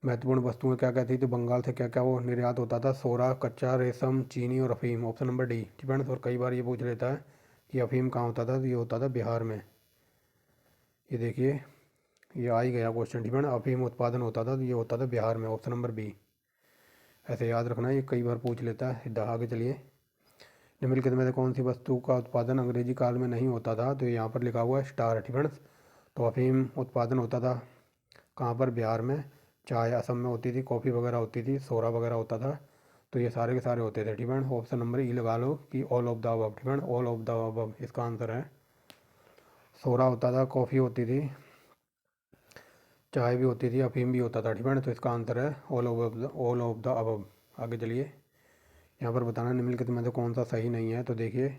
महत्वपूर्ण वस्तुएं क्या क्या थी, तो बंगाल से क्या क्या वो निर्यात होता था, सोरा, कच्चा रेशम, चीनी और अफीम, ऑप्शन नंबर डी, ठीक है। और कई बार ये पूछ लेता है कि अफीम कहाँ होता था, तो ये होता था बिहार में। ये देखिए, ये आ ही गया क्वेश्चन, ठीक है ना, अफीम उत्पादन होता था, तो ये होता था बिहार में, ऑप्शन नंबर बी। ऐसे याद रखना, ये कई बार पूछ लेता है सीधा। आगे चलिए, निम्नलिखित में से कौन सी वस्तु का उत्पादन अंग्रेजी काल में नहीं होता था, तो यहाँ पर लिखा हुआ है स्टार, ठीक है। तो अफीम उत्पादन होता था कहाँ पर, बिहार में। चाय असम में होती थी, कॉफ़ी वगैरह होती थी, सोरा वगैरह होता था, तो ये सारे के सारे होते थे, ठीक है। ऑप्शन नंबर ई लगा लो कि ऑल ऑफ द अबव, ठीक है, ऑल ऑफ द अबव इसका आंसर है। सोरा होता था, कॉफ़ी होती थी, चाय भी होती थी, अफीम भी होता था, ठीक है। तो इसका आंसर है ऑल ऑफ द अबव। आगे चलिए, यहाँ पर बताना निम्नलिखित में से कौन सा सही नहीं है, तो देखिए,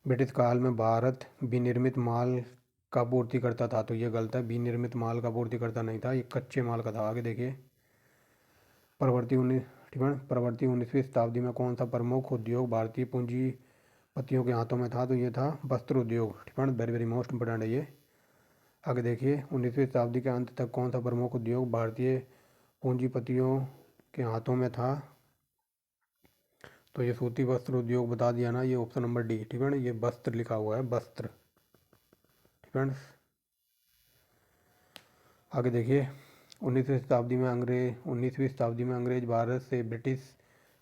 ब्रिटिश काल में भारत विनिर्मित माल का पूर्ति करता था, तो ये गलत है, विनिर्मित माल का पूर्ति करता नहीं था, ये कच्चे माल का था। आगे देखिए, परवर्ती 19वीं शताब्दी में कौन सा प्रमुख उद्योग भारतीय पूंजीपतियों के हाथों में था, तो ये था वस्त्र उद्योग, ठीक है, वेरी वेरी मोस्ट इंपोर्टेंट है ये। आगे देखिए, 19वीं शताब्दी के अंत तक कौन सा प्रमुख उद्योग भारतीय पूंजीपतियों के हाथों में था, तो ये सूती वस्त्र उद्योग बता दिया ना, ये ऑप्शन नंबर डी, ठीक है ना, ये वस्त्र लिखा हुआ है, वस्त्र, ठीक है। आगे देखिए, 19वीं शताब्दी में अंग्रेज भारत से ब्रिटिश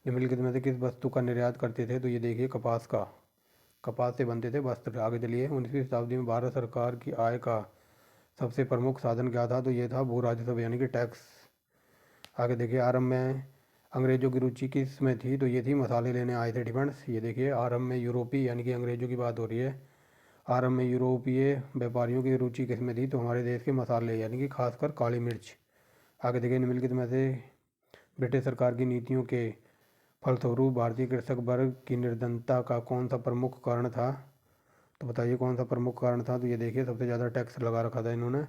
निम्नलिखित में से किस वस्तु का निर्यात करते थे, तो ये देखिए, कपास से बनते थे वस्त्र। आगे चलिए, 19वीं शताब्दी में भारत सरकार की आय का सबसे प्रमुख साधन क्या था, तो ये था भू राजस्व यानी कि टैक्स। आगे देखिए, आरंभ में अंग्रेजों की रुचि किस में थी, तो ये थी मसाले लेने आए थे, डिफेंस। ये देखिए, आरंभ में यूरोपीय यानी कि अंग्रेजों की बात हो रही है, आरंभ में यूरोपीय व्यापारियों की रुचि किस में थी, तो हमारे देश के मसाले यानी कि खासकर काली मिर्च। आगे देखिए, निम्नलिखित में से ब्रिटिश सरकार की नीतियों के फलस्वरूप भारतीय कृषक वर्ग की निर्धनता का कौन सा प्रमुख कारण था, तो बताइए कौन सा प्रमुख कारण था, तो ये देखिए, सबसे ज़्यादा टैक्स लगा रखा था इन्होंने।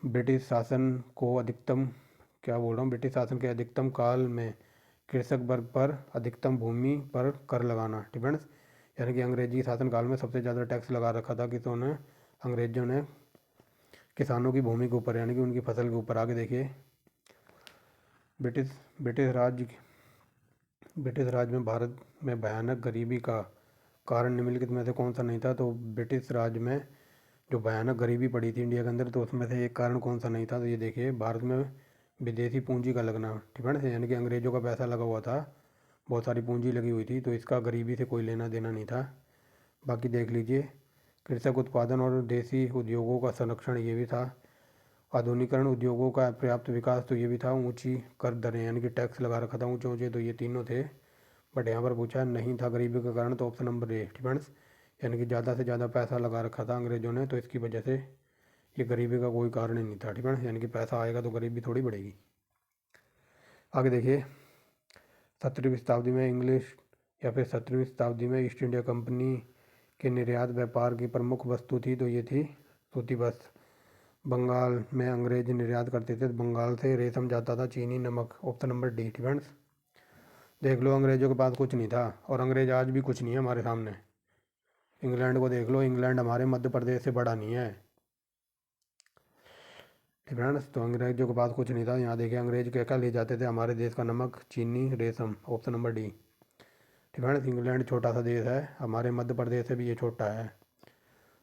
ब्रिटिश शासन को अधिकतम, क्या बोल रहा हूँ, ब्रिटिश शासन के अधिकतम काल में कृषक वर्ग पर अधिकतम भूमि पर कर लगाना, डिफेंस यानी कि अंग्रेजी शासनकाल में सबसे ज़्यादा टैक्स लगा रखा था किसों ने, अंग्रेजों ने, किसानों की भूमि के ऊपर यानी कि उनकी फसल के ऊपर। आगे देखिए, ब्रिटिश ब्रिटिश राज ब्रिटिश राज में भारत में भयानक गरीबी का कारण निम्नलिखित में से कौन सा नहीं था, तो ब्रिटिश राज में जो भयानक गरीबी पड़ी थी इंडिया के अंदर, तो उसमें से एक कारण कौन सा नहीं था, तो ये देखिए, भारत में विदेशी पूंजी का लगना, ठीक है ना, यानी कि अंग्रेजों का पैसा लगा हुआ था, बहुत सारी पूंजी लगी हुई थी, तो इसका गरीबी से कोई लेना देना नहीं था। बाकी देख लीजिए, कृषक उत्पादन और देसी उद्योगों का संरक्षण ये भी था, आधुनिकरण, उद्योगों का पर्याप्त विकास, तो ये भी था, ऊंची कर दरें यानी कि टैक्स लगा रखा था ऊंचे ऊंचे, तो ये तीनों थे। बट यहाँ पर पूछा नहीं था गरीबी के कारण, तो ऑप्शन नंबर ए, डिफेंस यानी कि ज़्यादा से ज़्यादा पैसा लगा रखा था अंग्रेजों ने, तो इसकी वजह से ये गरीबी का कोई कारण ही नहीं था, ठीक है, यानी कि पैसा आएगा तो गरीबी थोड़ी बढ़ेगी। आगे देखिए, 17वीं शताब्दी में इंग्लिश या फिर 17वीं शताब्दी में ईस्ट इंडिया कंपनी के निर्यात व्यापार की प्रमुख वस्तु थी, तो ये थी सूती वस्त्र। बंगाल में अंग्रेज निर्यात करते थे, तो बंगाल से रेशम जाता था, चीनी, नमक, ऑप्शन नंबर डी, डिफेंस। देख लो, अंग्रेज़ों के पास कुछ नहीं था और अंग्रेज़ आज भी कुछ नहीं है हमारे सामने। इंग्लैंड को देख लो, इंग्लैंड हमारे मध्य प्रदेश से बड़ा नहीं है। ठीक है ना। तो अंग्रेज़ों के पास कुछ नहीं था। यहाँ देखिए, अंग्रेज क्या क्या ले जाते थे हमारे देश का? नमक, चीनी, रेशम। Option number D. ठीक है ना। इंग्लैंड छोटा सा देश है, हमारे मध्य प्रदेश से भी ये छोटा है।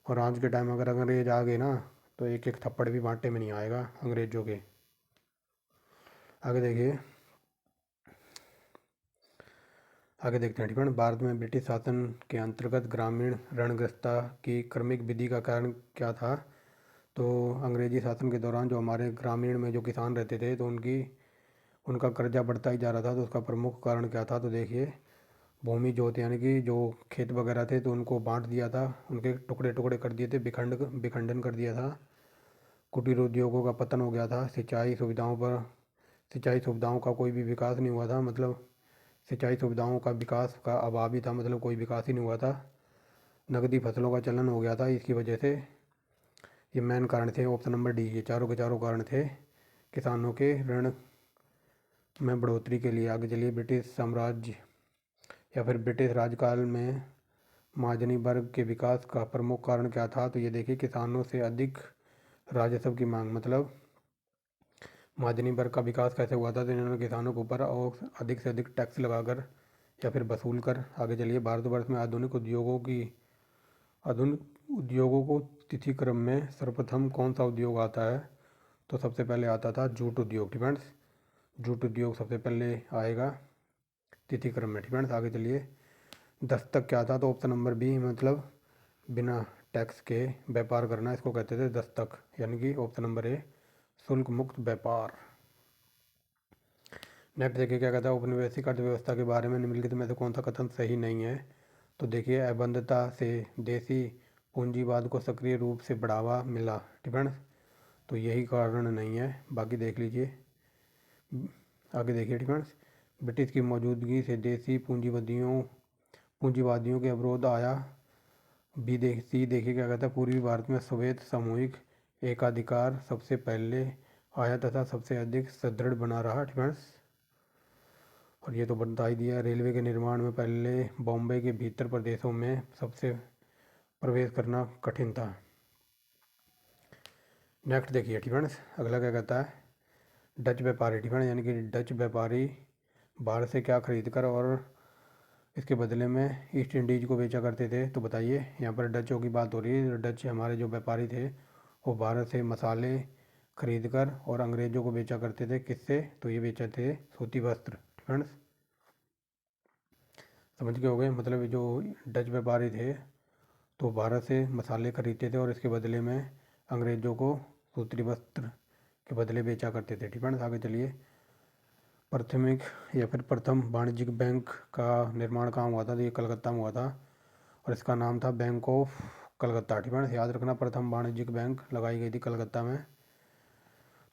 और आज के टाइम अगर अंग्रेज आ गए ना, तो एक एक थप्पड़ भी बांटे में नहीं आएगा अंग्रेजों के। आगे देखिए, आगे देखते हैं। ठीक है ना। भारत में ब्रिटिश शासन के अंतर्गत ग्रामीण ऋणग्रस्तता की क्रमिक वृद्धि का कारण क्या था? तो अंग्रेजी शासन के दौरान जो हमारे ग्रामीण में जो किसान रहते थे, तो उनका कर्जा बढ़ता ही जा रहा था। तो उसका प्रमुख कारण क्या था? तो देखिए, भूमि जोत यानी कि जो खेत वगैरह थे, तो उनको बांट दिया था, उनके टुकड़े टुकड़े कर दिए थे, विखंडन कर दिया था। कुटीर उद्योगों का पतन हो गया था। सिंचाई सुविधाओं का कोई भी विकास नहीं हुआ था। मतलब सिंचाई सुविधाओं का विकास का अभाव ही था, मतलब कोई विकास ही नहीं हुआ था। नकदी फसलों का चलन हो गया था इसकी वजह से। ये मेन कारण थे। ऑप्शन नंबर डी, ये चारों के चारों कारण थे किसानों के ऋण में बढ़ोतरी के लिए। आगे चलिए, ब्रिटिश साम्राज्य या फिर ब्रिटिश राजकाल में महाजनी वर्ग के विकास का प्रमुख कारण क्या था? तो ये देखिए, किसानों से अधिक राजस्व की मांग। मतलब महाजनी वर्ग का विकास कैसे हुआ था? तो इन्होंने किसानों के ऊपर और अधिक से अधिक टैक्स लगाकर या फिर वसूल कर। आगे चलिए, भारतवर्ष में आधुनिक उद्योगों को तिथि क्रम में सर्वप्रथम कौन सा उद्योग आता है? तो सबसे पहले आता था जूट उद्योग। फ्रेंड्स, जूट उद्योग सबसे पहले आएगा तिथि क्रम में। फ्रेंड्स, आगे चलिए, दस्तक क्या था? तो ऑप्शन नंबर बी, मतलब बिना टैक्स के व्यापार करना, इसको कहते थे दस्तक। यानी कि ऑप्शन नंबर ए, शुल्क मुक्त व्यापार। नेक्स्ट देखिए, क्या कहता है, औपनिवेशिक अर्थव्यवस्था के बारे में निम्नलिखित में से कौन सा कथन सही नहीं है? तो देखिए, अबंधता से देसी पूंजीवाद को सक्रिय रूप से बढ़ावा मिला। ठीक है ना। तो यही कारण नहीं है, बाकी देख लीजिए। आगे देखिए, ठीक है, ब्रिटिश की मौजूदगी से देसी पूंजीवादियों के अवरोध आया। सी देखिए, क्या कहता है, पूर्वी भारत में सोवियत सामूहिक एकाधिकार सबसे पहले आया तथा सबसे अधिक सुदृढ़ बना रहा। ठीक है। और ये तो बता ही दिया। रेलवे के निर्माण में पहले बॉम्बे के भीतर प्रदेशों में सबसे प्रवेश करना कठिन था। नेक्स्ट देखिए, ठीक है। अगला क्या कहता है, डच व्यापारी। ठीक है, यानी कि डच व्यापारी बाहर से क्या खरीद कर और इसके बदले में ईस्ट इंडीज़ को बेचा करते थे? तो बताइए, यहाँ पर डचों की बात हो रही है। डच हमारे जो व्यापारी थे, वो भारत से मसाले खरीद कर और अंग्रेज़ों को बेचा करते थे। किससे? तो ये बेचे थे सूती वस्त्र। ठीक, समझ के हो गए? मतलब जो डच व्यापारी थे, तो भारत से मसाले खरीदते थे और इसके बदले में अंग्रेज़ों को सूती वस्त्र के बदले बेचा करते थे। ठीक है ना। आगे चलिए, प्राथमिक या फिर प्रथम वाणिज्यिक बैंक का निर्माण कहाँ हुआ था? तो ये कलकत्ता में हुआ था और इसका नाम था बैंक ऑफ कलकत्ता। ठीक है ना। याद रखना, प्रथम वाणिज्यिक बैंक लगाई गई थी कलकत्ता में,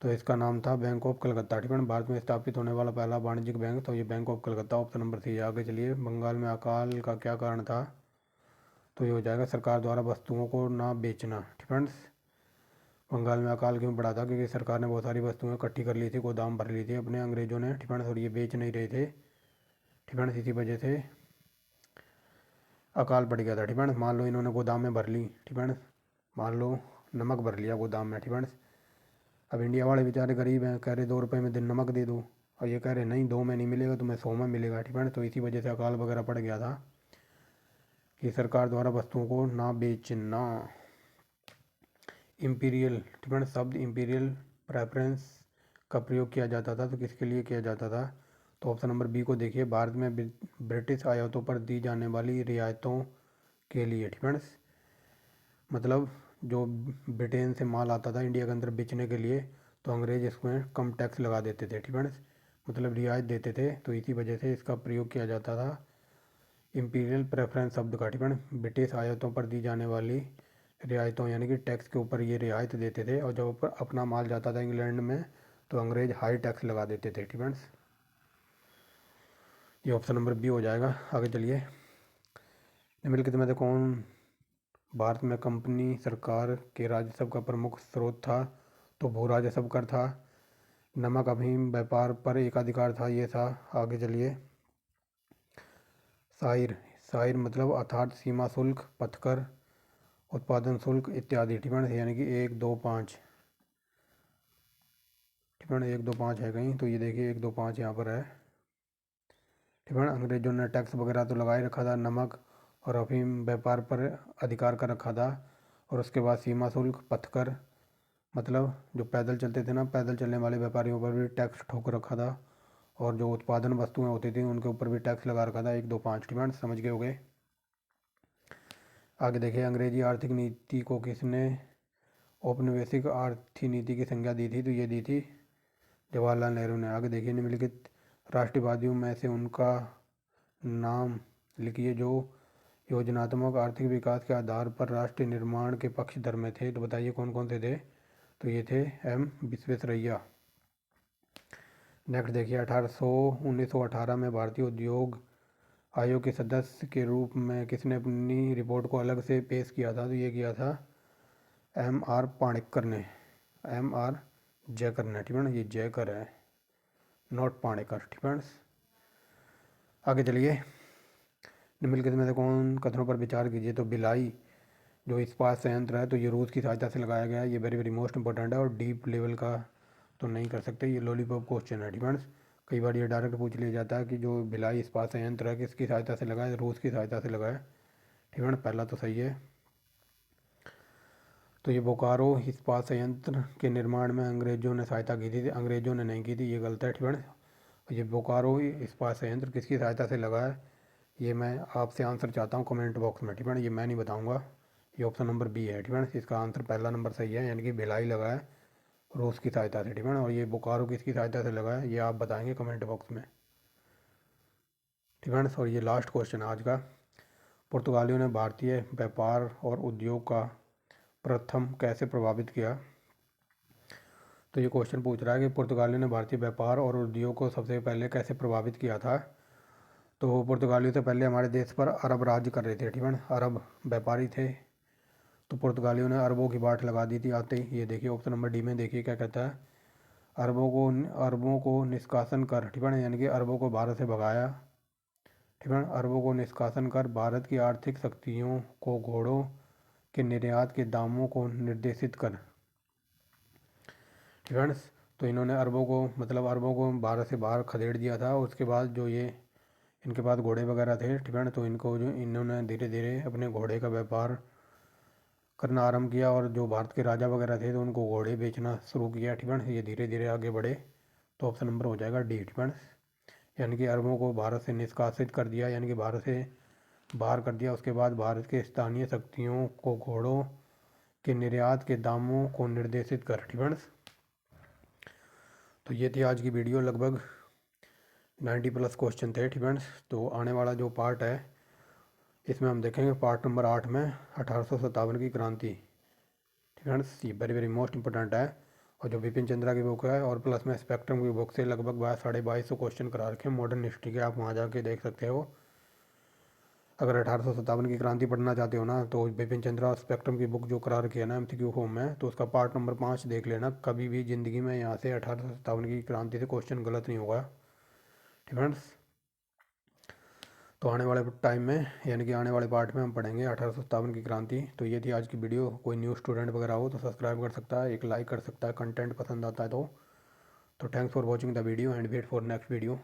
तो इसका नाम था बैंक ऑफ कलकत्ता। ठीक है ना। भारत में स्थापित होने वाला पहला वाणिज्यिक बैंक, तो ये bank of Calcutta. Option number C. आगे चलिए, बंगाल में अकाल का क्या कारण था? तो ये हो जाएगा सरकार द्वारा वस्तुओं को ना बेचना। ठीक है। बंगाल में अकाल क्यों पड़ा था? क्योंकि सरकार ने बहुत सारी वस्तुएं इकट्ठी कर ली थी, गोदाम भर ली थी अपने अंग्रेज़ों ने। ठीक है, और ये बेच नहीं रहे थे। ठीक है, इसी वजह से अकाल पड़ गया था। ठीक है, मान लो इन्होंने गोदाम में भर ली। ठीक है, मान लो नमक भर लिया गोदाम में। ठीक है, अब इंडिया वाले बेचारे गरीब हैं, कह रहे 2 रुपये में दिन नमक दे दो, और ये कह रहे नहीं 2 में नहीं मिलेगा, तुम्हें 100 में मिलेगा। ठीक है, तो इसी वजह से अकाल वगैरह पड़ गया था कि सरकार द्वारा वस्तुओं को ना बेचना। इम्पीरियल, ठीक है, शब्द इम्पीरियल प्रेफरेंस का प्रयोग किया जाता था, तो किसके लिए किया जाता था? तो ऑप्शन नंबर बी को देखिए, भारत में ब्रिटिश आयातों पर दी जाने वाली रियायतों के लिए। ठीक है, मतलब जो ब्रिटेन से माल आता था इंडिया के अंदर बेचने के लिए, तो अंग्रेज इसमें कम टैक्स लगा देते थे। ठीक है, मतलब रियायत देते थे, तो इसी वजह से इसका प्रयोग किया जाता था इम्पीरियल प्रेफरेंस शब्द का। ठीक है, ब्रिटिश आयातों पर दी जाने वाली रियायतों यानी कि टैक्स के ऊपर ये रियायत देते थे, और जब अपना माल जाता था इंग्लैंड में, तो अंग्रेज हाई टैक्स लगा देते थे। ठीक है, ये ऑप्शन नंबर बी हो जाएगा। आगे चलिए, निम्नलिखित में से कौन भारत में कंपनी सरकार के राजस्व का प्रमुख स्रोत था? तो भू राजस्व कर था। नमक अफीम व्यापार पर एकाधिकार था, ये था। आगे चलिए, साइर, साइर मतलब अर्थात सीमा शुल्क, पथकर, उत्पादन शुल्क इत्यादि। ठीक है, यानी कि 1 2 5। ठीक है, 1 2 5 है कहीं, तो ये देखिए 1 2 5 यहाँ पर है। ठीक है, अंग्रेजों ने टैक्स वगैरह तो लगा ही रखा था, नमक और अफीम व्यापार पर अधिकार कर रखा था। और उसके बाद सीमा शुल्क, पथकर मतलब जो पैदल चलते थे ना, पैदल चलने वाले व्यापारियों पर भी टैक्स ठोक रखा था। और जो उत्पादन वस्तुएं होती थी उनके ऊपर भी टैक्स लगा रखा था। 1 2 5 डिमांड समझ गए होंगे। आगे देखिए, अंग्रेजी आर्थिक नीति को किसने औपनिवेशिक आर्थिक नीति की संज्ञा दी थी? तो ये दी थी जवाहरलाल नेहरू ने। आगे देखिए, निम्नलिखित राष्ट्रवादियों में से उनका नाम लिखिए जो योजनात्मक आर्थिक विकास के आधार पर राष्ट्र निर्माण के पक्षधर में थे। तो बताइए कौन कौन से थे? तो ये थे एम विश्वेश्वरैया। नेक्स्ट देखिए, 1918 में भारतीय उद्योग आयोग के सदस्य के रूप में किसने अपनी रिपोर्ट को अलग से पेश किया था? तो ये किया था M.R. पाणिक्कर ने, M.R. जयकर ने। ठीक है ना, ये जयकर है, नॉट पाणिक्कर। ठीक है, आगे चलिए, निम्नलिखित में से कौन कथनों पर विचार कीजिए? तो भिलाई जो इस्पात संयंत्र है तो ये रूस की सहायता से लगाया गया है। ये वेरी वेरी मोस्ट इंपॉर्टेंट है और डीप लेवल का तो नहीं कर सकते, ये लॉलीपॉप क्वेश्चन है। डिफेंस कई बार ये डायरेक्ट पूछ लिया जाता है कि जो भिलाई इस्पात संयंत्र है किसकी सहायता से लगा है? रूस की सहायता से लगा है। ठीक है, पहला तो सही है। तो ये बोकारो इस्पात संयंत्र के निर्माण में अंग्रेजों ने सहायता की थी, अंग्रेजों ने नहीं की थी, ये गलत है। ठीक है, ये बोकारो इस्पात संयंत्र किसकी सहायता से लगा है? ये मैं आपसे आंसर चाहता हूँ कमेंट बॉक्स में। ठीक है, ये मैं नहीं बताऊँगा। ये ऑप्शन नंबर बी है। ठीक है, इसका आंसर पहला नंबर सही है, यानी कि भिलाई लगा है रूस की सहायता से। ठीक है, और ये बोकारो किसकी सहायता से लगा है ये आप बताएंगे कमेंट बॉक्स में। ठीक है, और ये लास्ट क्वेश्चन है आज का। पुर्तगालियों ने भारतीय व्यापार और उद्योग का प्रथम कैसे प्रभावित किया? तो ये क्वेश्चन पूछ रहा है कि पुर्तगालियों ने भारतीय व्यापार और उद्योग को सबसे पहले कैसे प्रभावित किया था। तो पुर्तगालियों से पहले हमारे देश पर अरब राज्य कर रहे थे। ठीक है, अरब व्यापारी थे, तो पुर्तगालियों ने अरबों की बाट लगा दी थी आते ही। ये देखिए ऑप्शन नंबर डी में, देखिए क्या कहता है, अरबों को निष्कासन कर। ठीक है, यानी कि अरबों को भारत से भगाया। ठीक है, अरबों को निष्कासन कर भारत की आर्थिक शक्तियों को घोड़ों के निर्यात के दामों को निर्देशित कर। ठीक है, तो इन्होंने अरबों को मतलब अरबों को भारत से बाहर खदेड़ दिया था। उसके बाद जो ये इनके पास घोड़े वगैरह थे, ठीक है, तो इनको जो इन्होंने धीरे धीरे अपने घोड़े का व्यापार करना आरंभ किया और जो भारत के राजा वगैरह थे तो उनको घोड़े बेचना शुरू किया। ठीक है, ये धीरे धीरे आगे बढ़े। तो ऑप्शन नंबर हो जाएगा डी। ठीक है, यानी कि अरबों को भारत से निष्कासित कर दिया, यानी कि भारत से बाहर कर दिया। उसके बाद भारत के स्थानीय शक्तियों को घोड़ों के निर्यात के दामों को निर्देशित कर। ठीक है, तो ये थी आज की वीडियो, लगभग 90+ क्वेश्चन थे। ठीक है, तो आने वाला जो पार्ट है इसमें हम देखेंगे पार्ट नंबर 8 में 1857 की क्रांति। ठीक है, ये वेरी वेरी मोस्ट इंपॉर्टेंट है और जो विपिन चंद्रा की बुक है और प्लस में स्पेक्ट्रम की बुक से लगभग 2200 क्वेश्चन करा रखे हैं मॉडर्न हिस्ट्री के, आप वहाँ जाके देख सकते हो। अगर 1857 की क्रांति पढ़ना चाहते हो ना तो विपिन चंद्रा और स्पेक्ट्रम की बुक जो करा रखी है ना MCQ फॉर्म में, तो उसका पार्ट नंबर 5 देख लेना। कभी भी ज़िंदगी में यहाँ से 1857 की क्रांति से क्वेश्चन गलत नहीं होगा। ठीक है, तो आने वाले टाइम में यानी कि आने वाले पार्ट में हम पढ़ेंगे 1857 की क्रांति। तो ये थी आज की वीडियो। कोई न्यू स्टूडेंट वगैरह हो तो सब्सक्राइब कर सकता है, एक लाइक कर सकता है, कंटेंट पसंद आता है तो thanks for watching the video and wait for next video.